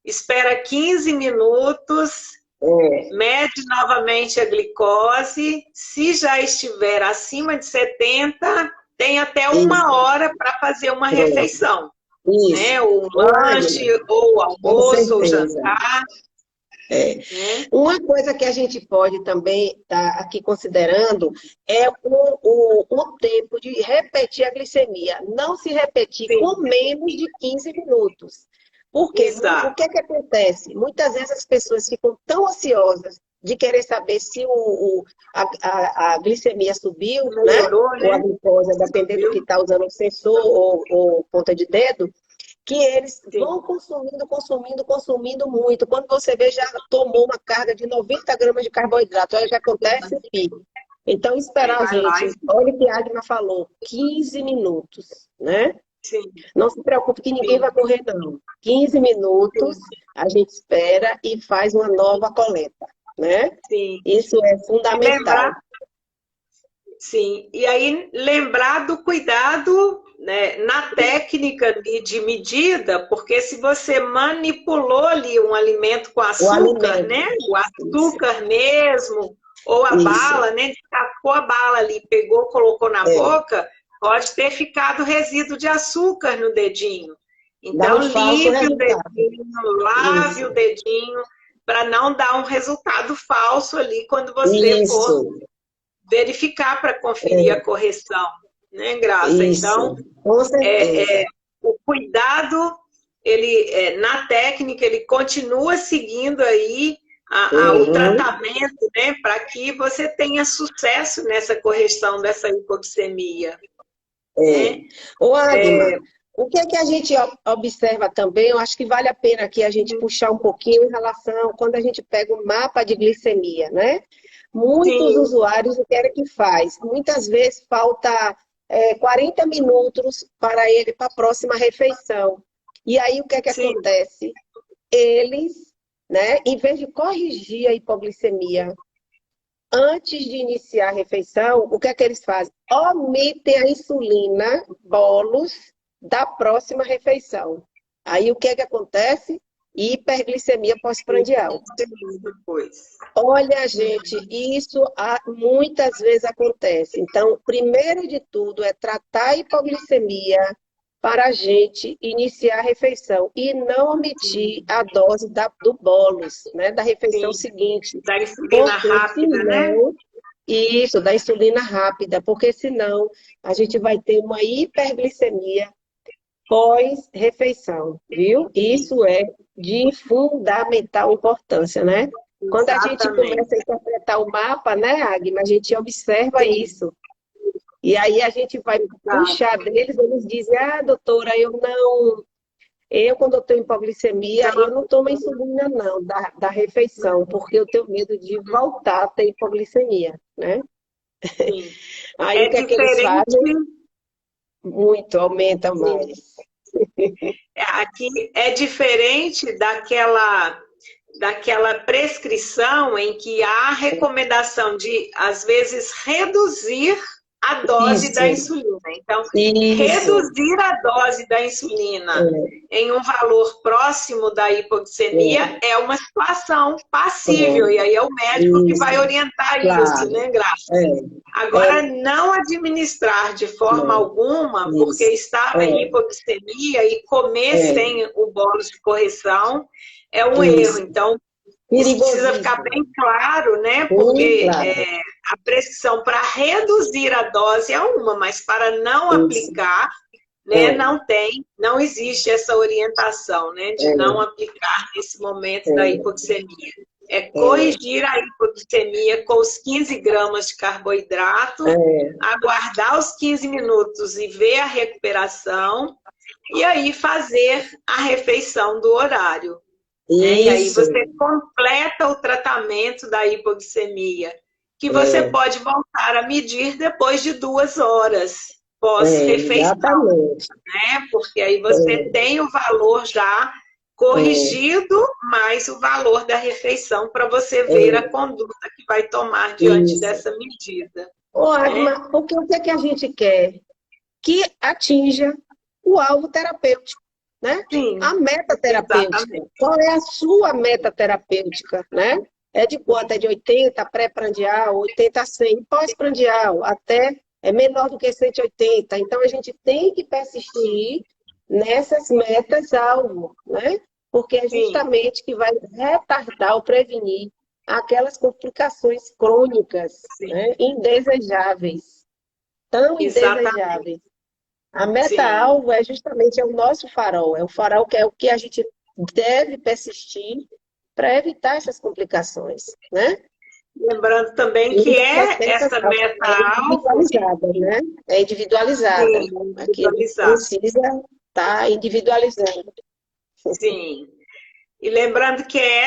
Speaker 3: espera 15 minutos,
Speaker 2: é,
Speaker 3: mede novamente a glicose. Se já estiver acima de 70, tem até uma
Speaker 2: isso,
Speaker 3: hora para fazer uma
Speaker 2: pronto,
Speaker 3: refeição,
Speaker 2: isso.
Speaker 3: né? Ou um
Speaker 2: Ô, Agnes,
Speaker 3: lanche, ou
Speaker 2: com
Speaker 3: almoço, ou
Speaker 2: certeza.
Speaker 3: jantar, né?
Speaker 2: Uma coisa que a gente pode também estar aqui considerando é o tempo de repetir a glicemia. Não se repetir
Speaker 3: Sim,
Speaker 2: com menos de 15 minutos. Porque o
Speaker 3: exato.
Speaker 2: que é que acontece? Muitas vezes as pessoas ficam tão ansiosas de querer saber se a glicemia subiu, né?
Speaker 3: Melhorou,
Speaker 2: Ou a
Speaker 3: né?
Speaker 2: glicose, dependendo do
Speaker 3: Viu?
Speaker 2: que está usando o sensor ou ponta de dedo, que eles
Speaker 3: Sim,
Speaker 2: vão consumindo, consumindo, consumindo muito. Quando você vê, já tomou uma carga de 90 gramas de carboidrato. Olha o que acontece, filho. Então,
Speaker 3: aí
Speaker 2: esperar a
Speaker 3: vai lá e
Speaker 2: gente, olha o que a Agna falou, 15 minutos, né?
Speaker 3: sim,
Speaker 2: Não se preocupe que ninguém
Speaker 3: sim,
Speaker 2: vai morrer, não. 15 minutos,
Speaker 3: sim,
Speaker 2: a gente espera e faz uma nova coleta, né?
Speaker 3: sim.
Speaker 2: Isso é
Speaker 3: E lembrar,
Speaker 2: fundamental.
Speaker 3: Sim, e aí lembrar do cuidado, né, na técnica de medida, porque se você manipulou ali um alimento com
Speaker 2: O
Speaker 3: açúcar,
Speaker 2: alimento.
Speaker 3: né, o
Speaker 2: Isso,
Speaker 3: açúcar mesmo, ou a
Speaker 2: isso.
Speaker 3: bala, né, descascou a bala ali, pegou, colocou na
Speaker 2: É.
Speaker 3: boca, pode ter ficado resíduo de açúcar no dedinho.
Speaker 2: Dá um
Speaker 3: Então,
Speaker 2: falso
Speaker 3: limpe o
Speaker 2: resultado.
Speaker 3: dedinho, lave
Speaker 2: Isso,
Speaker 3: o dedinho, para não dar um resultado falso ali quando você for
Speaker 2: isso,
Speaker 3: verificar para conferir a
Speaker 2: é,
Speaker 3: correção, né, Graça? Então,
Speaker 2: isso, com certeza.
Speaker 3: o cuidado, ele na técnica, ele continua seguindo aí o
Speaker 2: Uhum,
Speaker 3: tratamento, né, para que você tenha sucesso nessa correção dessa hipoglicemia,
Speaker 2: é.
Speaker 3: né?
Speaker 2: Ô, Agma, o que é que a gente observa também? Eu acho que vale a pena aqui a gente puxar um pouquinho em relação quando a gente pega o mapa de glicemia, né? Muitos
Speaker 3: Sim,
Speaker 2: usuários, o que é que faz? Muitas vezes falta 40 minutos para ele para a próxima refeição. E aí o que é que
Speaker 3: sim,
Speaker 2: acontece? Eles, né, em vez de corrigir a hipoglicemia antes de iniciar a refeição, o que é que eles fazem? Omitem a insulina, bolos, da próxima refeição. Aí o que é que acontece? Hiperglicemia pós-prandial.
Speaker 3: depois.
Speaker 2: Olha, gente, isso muitas vezes acontece. Então, primeiro de tudo é tratar a hipoglicemia para a gente iniciar a refeição e não omitir a dose do bolos, né, da refeição
Speaker 3: Sim,
Speaker 2: seguinte.
Speaker 3: da insulina
Speaker 2: Porque
Speaker 3: rápida, né?
Speaker 2: senão, isso, da insulina rápida, porque senão a gente vai ter uma hiperglicemia pós-refeição, viu? Isso é de fundamental importância, né? Quando a gente
Speaker 3: Exatamente.
Speaker 2: começa a interpretar o mapa, né, Agma, a gente observa
Speaker 3: Sim,
Speaker 2: isso. E aí a gente vai puxar
Speaker 3: exato.
Speaker 2: deles, eles dizem, doutora, quando eu tenho hipoglicemia, eu não tomo insulina, não, da refeição, porque eu tenho medo de voltar a ter hipoglicemia, né?
Speaker 3: Sim.
Speaker 2: Aí o
Speaker 3: É
Speaker 2: que é que eles
Speaker 3: diferente.
Speaker 2: fazem? Muito, aumenta mais.
Speaker 3: Aqui é diferente daquela prescrição em que há a recomendação de, às vezes, reduzir a dose da
Speaker 2: Isso,
Speaker 3: insulina. Então,
Speaker 2: isso.
Speaker 3: reduzir a dose da insulina
Speaker 2: É,
Speaker 3: em um valor próximo da hipoglicemia
Speaker 2: é,
Speaker 3: é uma situação passível, e
Speaker 2: é,
Speaker 3: aí é o médico que vai
Speaker 2: isso,
Speaker 3: orientar isso,
Speaker 2: claro.
Speaker 3: né, Graça?
Speaker 2: É,
Speaker 3: Agora, não administrar de forma alguma, porque
Speaker 2: isso.
Speaker 3: estava em
Speaker 2: É,
Speaker 3: hipoglicemia e comer
Speaker 2: é,
Speaker 3: sem o bônus de correção é um erro.
Speaker 2: isso.
Speaker 3: Então, isso precisa ficar
Speaker 2: Perigosíssimo.
Speaker 3: bem claro, né?
Speaker 2: Sim,
Speaker 3: Porque
Speaker 2: claro.
Speaker 3: a prescrição para reduzir a dose é uma, mas para não
Speaker 2: Isso.
Speaker 3: aplicar, né,
Speaker 2: É,
Speaker 3: não existe essa orientação, né, de não
Speaker 2: é,
Speaker 3: aplicar nesse momento da
Speaker 2: é,
Speaker 3: hipoglicemia. É
Speaker 2: é,
Speaker 3: corrigir a hipoglicemia com os 15 gramas de carboidrato,
Speaker 2: é,
Speaker 3: aguardar os 15 minutos e ver a recuperação, e aí fazer a refeição do horário, né? E aí
Speaker 2: isso.
Speaker 3: você completa o tratamento da hipoglicemia, que você
Speaker 2: É,
Speaker 3: pode voltar a medir depois de 2 horas pós-refeição,
Speaker 2: exatamente.
Speaker 3: né? Porque aí você
Speaker 2: É,
Speaker 3: tem o valor já
Speaker 2: é,
Speaker 3: corrigido, mais o valor da refeição para você ver a
Speaker 2: é,
Speaker 3: conduta que vai tomar diante
Speaker 2: isso.
Speaker 3: dessa medida,
Speaker 2: Ô,
Speaker 3: né?
Speaker 2: Agma, porque o que é que a gente quer? Que atinja o alvo terapêutico, né? A
Speaker 3: Sim,
Speaker 2: meta terapêutica.
Speaker 3: exatamente.
Speaker 2: Qual é a sua meta terapêutica, né? É de quanto? É de 80 pré-prandial, 80 a 100, pós-prandial, até é menor do que 180. Então, a gente tem que
Speaker 3: Sim,
Speaker 2: persistir nessas metas-alvo, né? Porque é
Speaker 3: sim,
Speaker 2: justamente que vai retardar ou prevenir aquelas complicações crônicas,
Speaker 3: sim,
Speaker 2: né? Indesejáveis, tão
Speaker 3: exatamente.
Speaker 2: indesejáveis. A
Speaker 3: Sim.
Speaker 2: meta-alvo é o nosso farol, é o farol que é o que a gente deve persistir para evitar essas complicações, né?
Speaker 3: Lembrando também
Speaker 2: E
Speaker 3: que
Speaker 2: essas
Speaker 3: essa
Speaker 2: metas-alvo é
Speaker 3: meta-alvo,
Speaker 2: individualizada, né? É individualizada.
Speaker 3: sim,
Speaker 2: Aqui a gente
Speaker 3: individualizar.
Speaker 2: precisa estar individualizando.
Speaker 3: Sim. E lembrando que é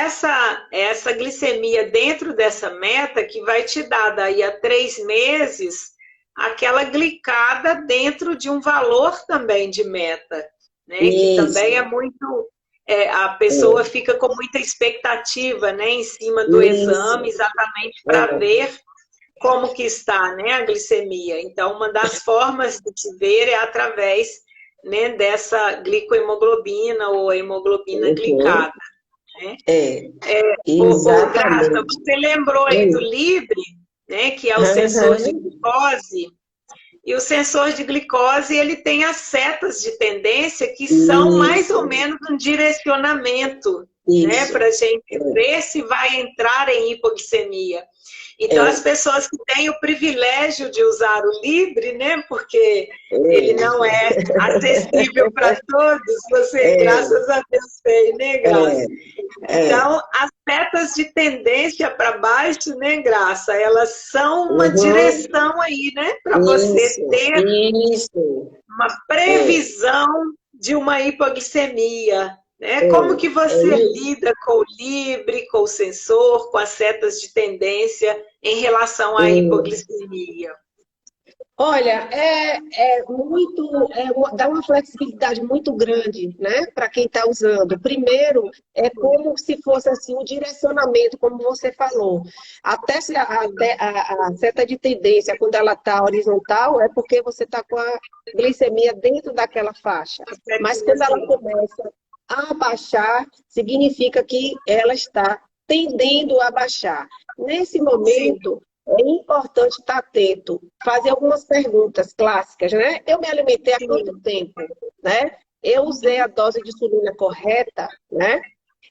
Speaker 3: essa glicemia dentro dessa meta que vai te dar daí a 3 meses aquela glicada dentro de um valor também de meta, né? Que também é
Speaker 2: Isso,
Speaker 3: muito. A pessoa fica com muita expectativa, né, em cima do
Speaker 2: isso,
Speaker 3: exame, exatamente para
Speaker 2: é,
Speaker 3: ver como que está, né, a glicemia. Então, uma das formas de se ver é através, né, dessa glicohemoglobina ou hemoglobina glicada. Né?
Speaker 2: Exatamente.
Speaker 3: Graça, você lembrou aí do Libre, né, que é o sensor de glicose, e o sensor de glicose ele tem as setas de tendência que são mais ou menos um direcionamento, né, para a gente ver se vai entrar em hipoglicemia. Então, as pessoas que têm o privilégio de usar o Libre, né, porque ele não é acessível para todos, você, graças a Deus, fez, né, Graça? Então, as setas de tendência para baixo, né, Graça, elas são uma direção aí, né, para você ter uma previsão de uma hipoglicemia. Né? Como que você lida com o Libre, com o sensor, com as setas de tendência em relação à hipoglicemia?
Speaker 2: Olha, dá uma flexibilidade muito grande, né, para quem está usando. Primeiro, é como se fosse assim um direcionamento, como você falou. Até a seta de tendência, quando ela está horizontal, é porque você está com a glicemia dentro daquela faixa. Mas quando ela começa a baixar, significa que ela está tendendo a baixar. Nesse momento, é importante estar atento, fazer algumas perguntas clássicas, né? Eu me alimentei há quanto tempo, né? Eu usei a dose de insulina correta, né?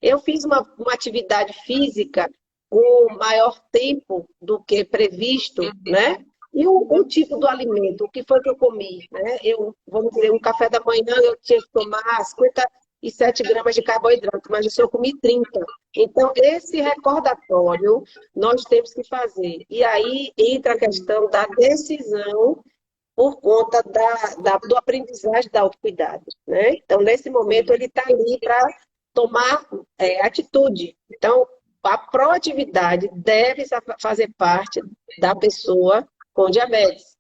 Speaker 2: Eu fiz uma atividade física com maior tempo do que previsto, né? E o tipo do alimento, o que foi que eu comi, né? Vamos dizer, um café da manhã eu tinha que tomar 57 gramas de carboidrato, mas eu comi 30. Então, esse recordatório nós temos que fazer. E aí entra a questão da decisão por conta do aprendizagem da autocuidado, né? Então, nesse momento, ele está ali para tomar atitude. Então, a proatividade deve fazer parte da pessoa com diabetes,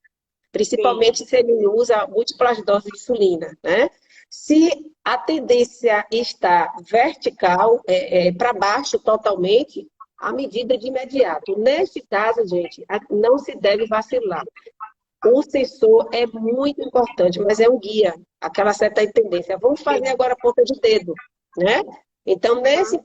Speaker 2: principalmente se ele usa múltiplas doses de insulina, né? Se a tendência está vertical, para baixo totalmente, a medida de imediato. Nesse caso, gente, não se deve vacilar. O sensor é muito importante, mas é um guia, aquela seta de tendência. Vamos fazer agora a ponta de dedo, né? Então, nesse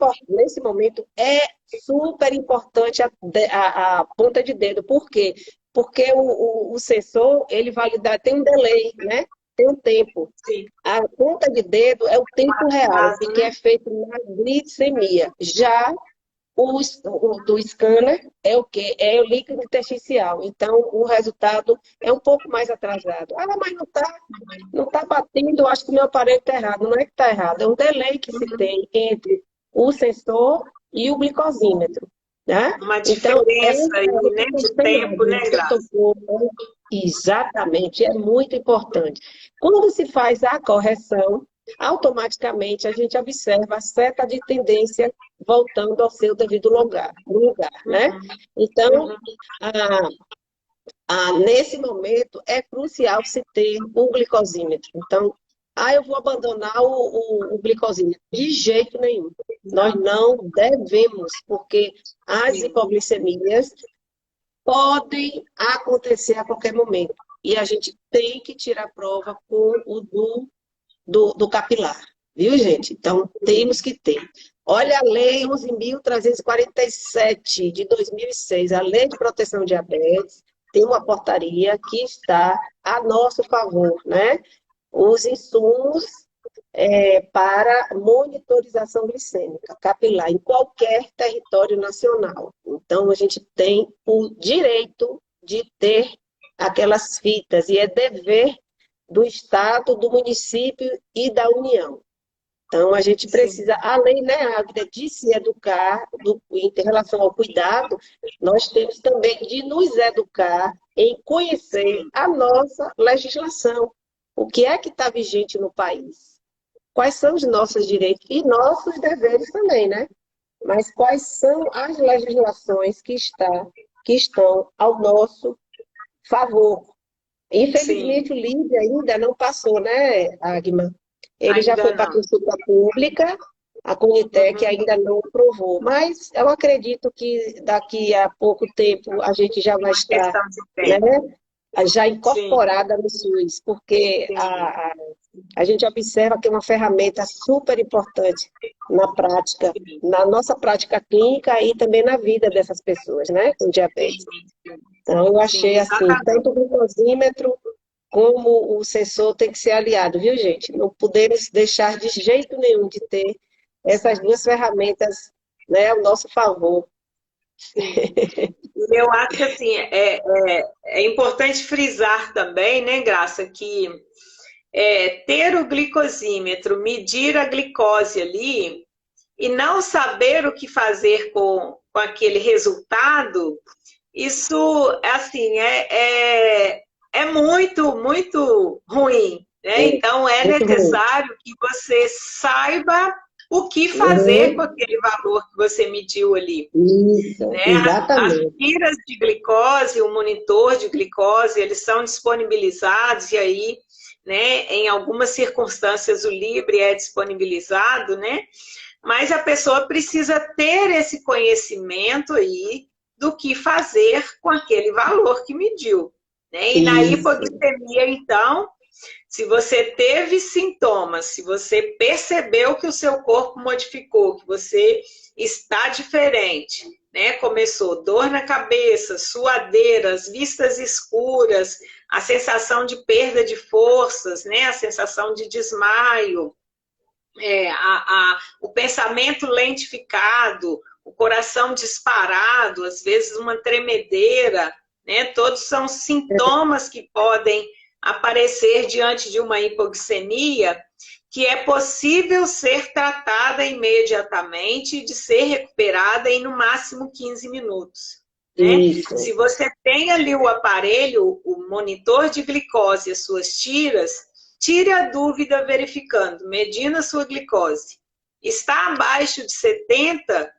Speaker 2: momento, é super importante a ponta de dedo. Por quê? Porque o sensor, ele vai lhe dar, tem um delay, né? Tem um tempo.
Speaker 3: Sim.
Speaker 2: A ponta de dedo é o tempo real, que é feito na glicemia. Já o do scanner é o quê? É o líquido intersticial. Então, o resultado é um pouco mais atrasado. Ah, mas não tá batendo, eu acho que o meu aparelho está errado. Não é que está errado, é um delay que se tem entre o sensor e o glicosímetro. Né?
Speaker 3: Uma diferença aí, né, de tempo, né, Graça?
Speaker 2: Exatamente, é muito importante. Quando se faz a correção, automaticamente a gente observa a seta de tendência voltando ao seu devido lugar, né? Então, nesse momento, é crucial se ter um glicosímetro. Então, eu vou abandonar o glicosímetro. De jeito nenhum. Nós não devemos, porque as hipoglicemias podem acontecer a qualquer momento. E a gente tem que tirar a prova com o do capilar. Viu, gente? Então, temos que ter. Olha a Lei 11.347 de 2006, a Lei de Proteção de Diabetes, tem uma portaria que está a nosso favor, né? Os insumos para monitorização glicêmica capilar em qualquer território nacional. Então, a gente tem o direito de ter aquelas fitas, e é dever do Estado, do município e da União. Então, a gente precisa, além, né, Águida, de se educar em relação ao cuidado, nós temos também de nos educar em conhecer a nossa legislação. O que é que está vigente no país? Quais são os nossos direitos e nossos deveres também, né? Mas quais são as legislações que estão ao nosso favor? Infelizmente, o LIDE ainda não passou, né, Agma? Ele já foi para consulta pública a Conitec ainda não aprovou, mas eu acredito que daqui a pouco tempo a gente já vai estar,
Speaker 3: Questão de
Speaker 2: né,
Speaker 3: tempo.
Speaker 2: já incorporada no SUS, porque
Speaker 3: Sim.
Speaker 2: a gente observa que é uma ferramenta super importante na prática, na nossa prática clínica e também na vida dessas pessoas, né, com diabetes. Então, eu achei assim, tanto o glicosímetro como o sensor tem que ser aliado, viu, gente? Não podemos deixar de jeito nenhum de ter essas duas ferramentas, né, ao nosso favor.
Speaker 3: Eu acho que assim, é importante frisar também, né, Graça, que ter o glicosímetro, medir a glicose ali e não saber o que fazer com aquele resultado, isso assim, é muito, muito ruim, né? Então é necessário que você saiba o que fazer com aquele valor que você mediu ali.
Speaker 2: Isso,
Speaker 3: né?
Speaker 2: exatamente.
Speaker 3: As tiras de glicose, o monitor de glicose, eles são disponibilizados e aí, né, em algumas circunstâncias o Libre é disponibilizado, né? Mas a pessoa precisa ter esse conhecimento aí do que fazer com aquele valor que mediu, né? E na hipoglicemia, então, se você teve sintomas, se você percebeu que o seu corpo modificou, que você está diferente, né? Começou dor na cabeça, suadeiras, vistas escuras, a sensação de perda de forças, né? A sensação de desmaio, o pensamento lentificado, o coração disparado, às vezes uma tremedeira, né? Todos são sintomas que podem aparecer diante de uma hipoglicemia, que é possível ser tratada imediatamente e de ser recuperada em no máximo 15 minutos. Né? Se você tem ali o aparelho, o monitor de glicose, as suas tiras, tire a dúvida verificando, medindo a sua glicose. Está abaixo de 70,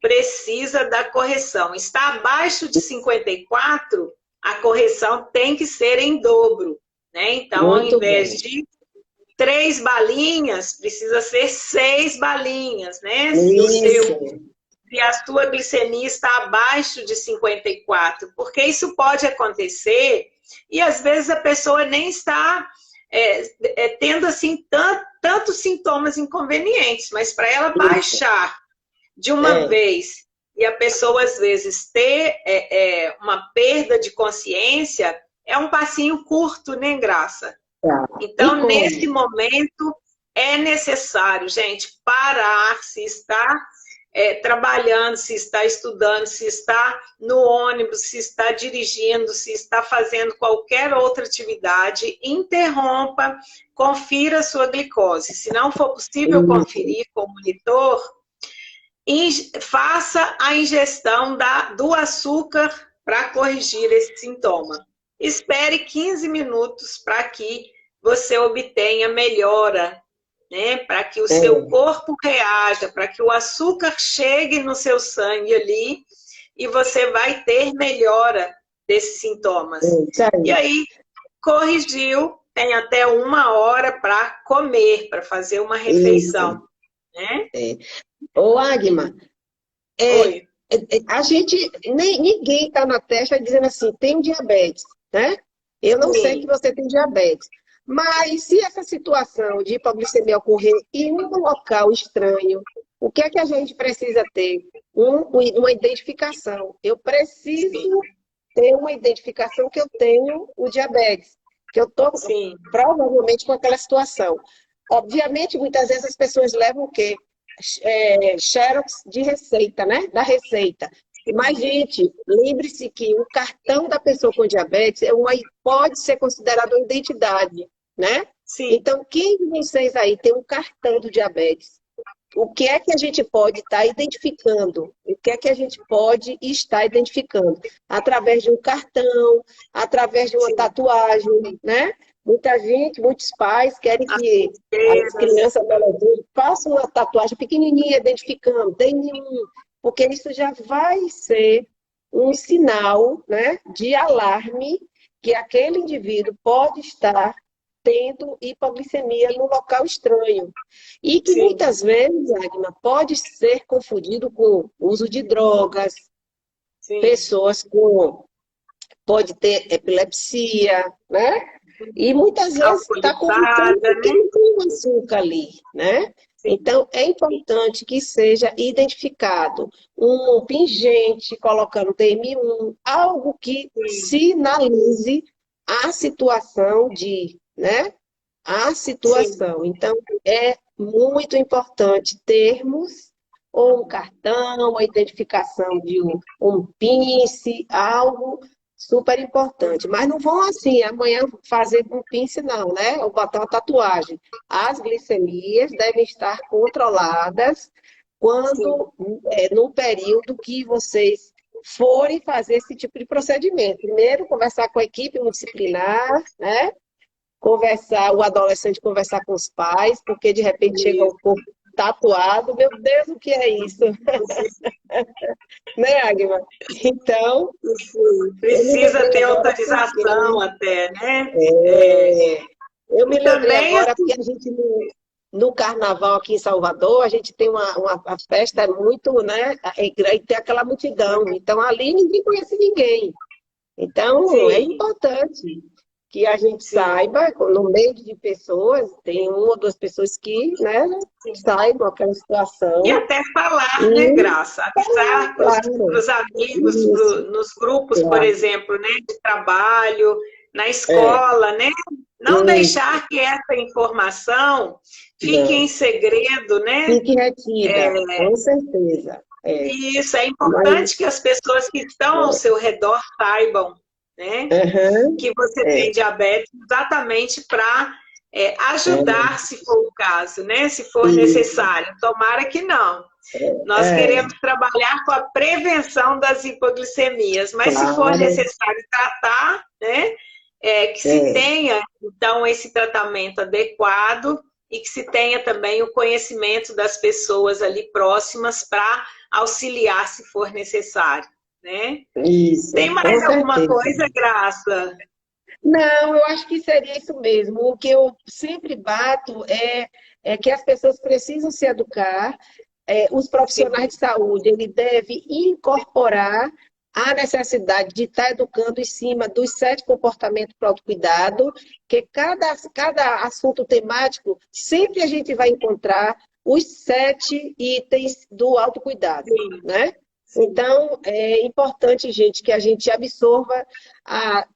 Speaker 3: precisa da correção. Está abaixo de 54, a correção tem que ser em dobro. Né? Então, ao invés de 3 balinhas, precisa ser 6 balinhas, né? Se a sua glicemia está abaixo de 54, porque isso pode acontecer e às vezes a pessoa nem está tendo assim tantos sintomas inconvenientes, mas para ela baixar de uma vez e a pessoa às vezes ter uma perda de consciência, é um passinho curto, né, Graça? Então, nesse momento, é necessário, gente, parar, se está trabalhando, se está estudando, se está no ônibus, se está dirigindo, se está fazendo qualquer outra atividade, interrompa, confira a sua glicose. Se não for possível conferir com o monitor, faça a ingestão do açúcar para corrigir esse sintoma. Espere 15 minutos para que você obtenha melhora, né? Para que o seu corpo reaja, para que o açúcar chegue no seu sangue ali e você vai ter melhora desses sintomas. E aí, corrigiu, tem até 1 hora para comer, para fazer uma refeição. Né?
Speaker 2: Ô, Agma, a gente, ninguém está na testa dizendo assim, tem diabetes, né? Eu não sei que você tem diabetes. Mas se essa situação de hipoglicemia ocorrer em um local estranho, o que é que a gente precisa ter? Uma identificação. Eu preciso ter uma identificação que eu tenho o diabetes, que eu estou provavelmente com aquela situação. Obviamente, muitas vezes as pessoas levam o quê? Xerox de receita, né? Da receita. Mas, gente, lembre-se que o cartão da pessoa com diabetes pode ser considerado uma identidade, né? Então, quem de vocês aí tem um cartão do diabetes? O que é que a gente pode estar identificando? O que é que a gente pode estar identificando? Através de um cartão, através de uma tatuagem, né? Muitos pais querem que as crianças façam uma tatuagem pequenininha, identificando, tem nenhum, porque isso já vai ser um sinal, né, de alarme que aquele indivíduo pode estar tendo hipoglicemia no local estranho. E que
Speaker 3: Sim.
Speaker 2: muitas vezes, Agna, pode ser confundido com uso de drogas,
Speaker 3: Sim.
Speaker 2: pessoas com... pode ter epilepsia, né? E muitas vezes está confundindo porque não tem um açúcar ali, né?
Speaker 3: Sim.
Speaker 2: Então, é importante que seja identificado um pingente colocando DM1, algo que sinalize a situação né? A situação.
Speaker 3: Sim.
Speaker 2: Então, é muito importante termos ou um cartão, uma identificação de um pince, algo super importante. Mas não vão assim, amanhã fazer com pince não, né? Ou botar uma tatuagem. As glicemias devem estar controladas quando, no período que vocês forem fazer esse tipo de procedimento. Primeiro, conversar com a equipe multidisciplinar, né? O adolescente conversar com os pais, porque de repente chega um corpo tatuado, meu Deus, o que é isso? Né, Agma? Então...
Speaker 3: precisa ter autorização até, né?
Speaker 2: Eu me lembrei
Speaker 3: também,
Speaker 2: agora porque a gente, no carnaval aqui em Salvador, a gente tem uma festa muito, né? E tem aquela multidão. Então, ali ninguém conhece ninguém. Então, é importante que a gente saiba, no meio de pessoas, tem uma ou duas pessoas que, né, saibam aquela situação.
Speaker 3: E até falar, né, Graça? Avisar para os amigos, nos grupos, por exemplo, né, de trabalho, na escola, né? Não deixar que essa informação fique em segredo, né?
Speaker 2: Fique retida, com certeza.
Speaker 3: Isso, é importante que as pessoas que estão ao seu redor saibam, né? Que você tem diabetes exatamente para ajudar, se for o caso, né? Se for necessário. Tomara que não. Nós queremos trabalhar com a prevenção das hipoglicemias, mas se for necessário tratar, né? Que se tenha, então, esse tratamento adequado e que se tenha também o conhecimento das pessoas ali próximas para auxiliar se for necessário. Né?
Speaker 2: Isso,
Speaker 3: tem mais alguma coisa, Graça?
Speaker 2: Não, eu acho que seria isso mesmo. O que eu sempre bato é que as pessoas precisam se educar, os profissionais de saúde, ele deve incorporar a necessidade de estar educando em cima dos 7 comportamentos para o autocuidado, que cada assunto temático, sempre a gente vai encontrar os 7 itens do autocuidado, né? Então, é importante, gente, que a gente absorva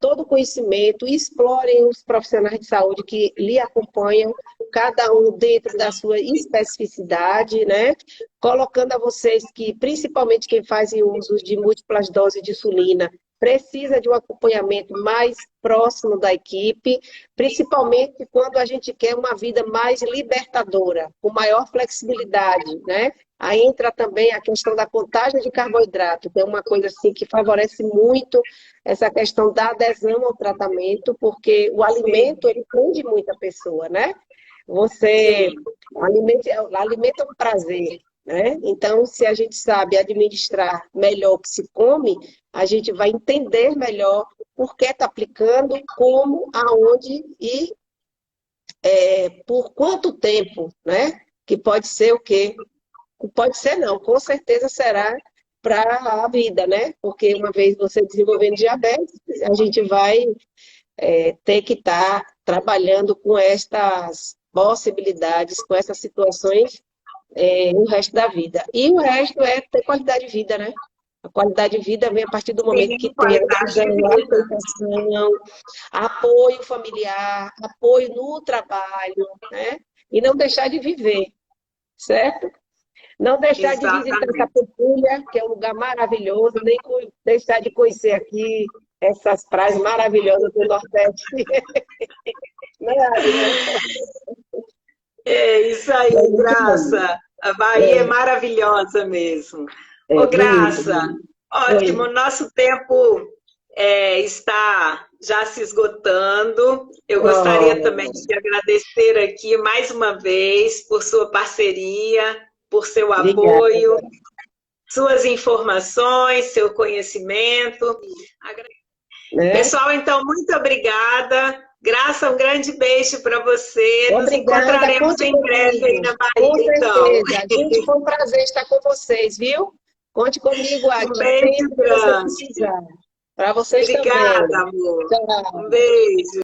Speaker 2: todo o conhecimento e explorem os profissionais de saúde que lhe acompanham, cada um dentro da sua especificidade, né? Colocando a vocês que, principalmente quem faz uso de múltiplas doses de insulina, precisa de um acompanhamento mais próximo da equipe, principalmente quando a gente quer uma vida mais libertadora, com maior flexibilidade, né? Aí entra também a questão da contagem de carboidrato, que é uma coisa assim que favorece muito essa questão da adesão ao tratamento, porque o alimento, ele prende muito a pessoa, né? O alimento é um prazer, né? Então, se a gente sabe administrar melhor o que se come, a gente vai entender melhor por que está aplicando, como, aonde e por quanto tempo, né? Que pode ser o quê? Pode ser não, com certeza será para a vida, né? Porque uma vez você desenvolvendo diabetes, a gente vai ter que estar trabalhando com estas possibilidades, com essas situações no resto da vida. E o resto é ter qualidade de vida, né? A qualidade de vida vem a partir do momento que tem alimentação, apoio familiar, apoio no trabalho, né? E não deixar de viver, certo? Não deixar de visitar Itapecurha, que é um lugar maravilhoso, nem deixar de conhecer aqui essas praias maravilhosas do Nordeste.
Speaker 3: É isso aí, Graça. A Bahia é maravilhosa mesmo. Ô, Graça, ótimo, nosso tempo está já se esgotando. Eu gostaria também de te agradecer aqui mais uma vez por sua parceria, por seu apoio, suas informações, seu conhecimento. Pessoal, então, muito obrigada. Graça, um grande beijo para você. Nos
Speaker 2: Obrigada,
Speaker 3: encontraremos
Speaker 2: conte
Speaker 3: em breve aí
Speaker 2: comigo.
Speaker 3: na
Speaker 2: Com
Speaker 3: Bahia, então.
Speaker 2: certeza. Gente, foi um prazer estar com vocês, viu? Conte comigo
Speaker 3: Um
Speaker 2: aqui
Speaker 3: beijo
Speaker 2: sempre que você
Speaker 3: grande.
Speaker 2: precisar. Para vocês também.
Speaker 3: Obrigada, amor. Um
Speaker 2: Tchau.
Speaker 3: beijo.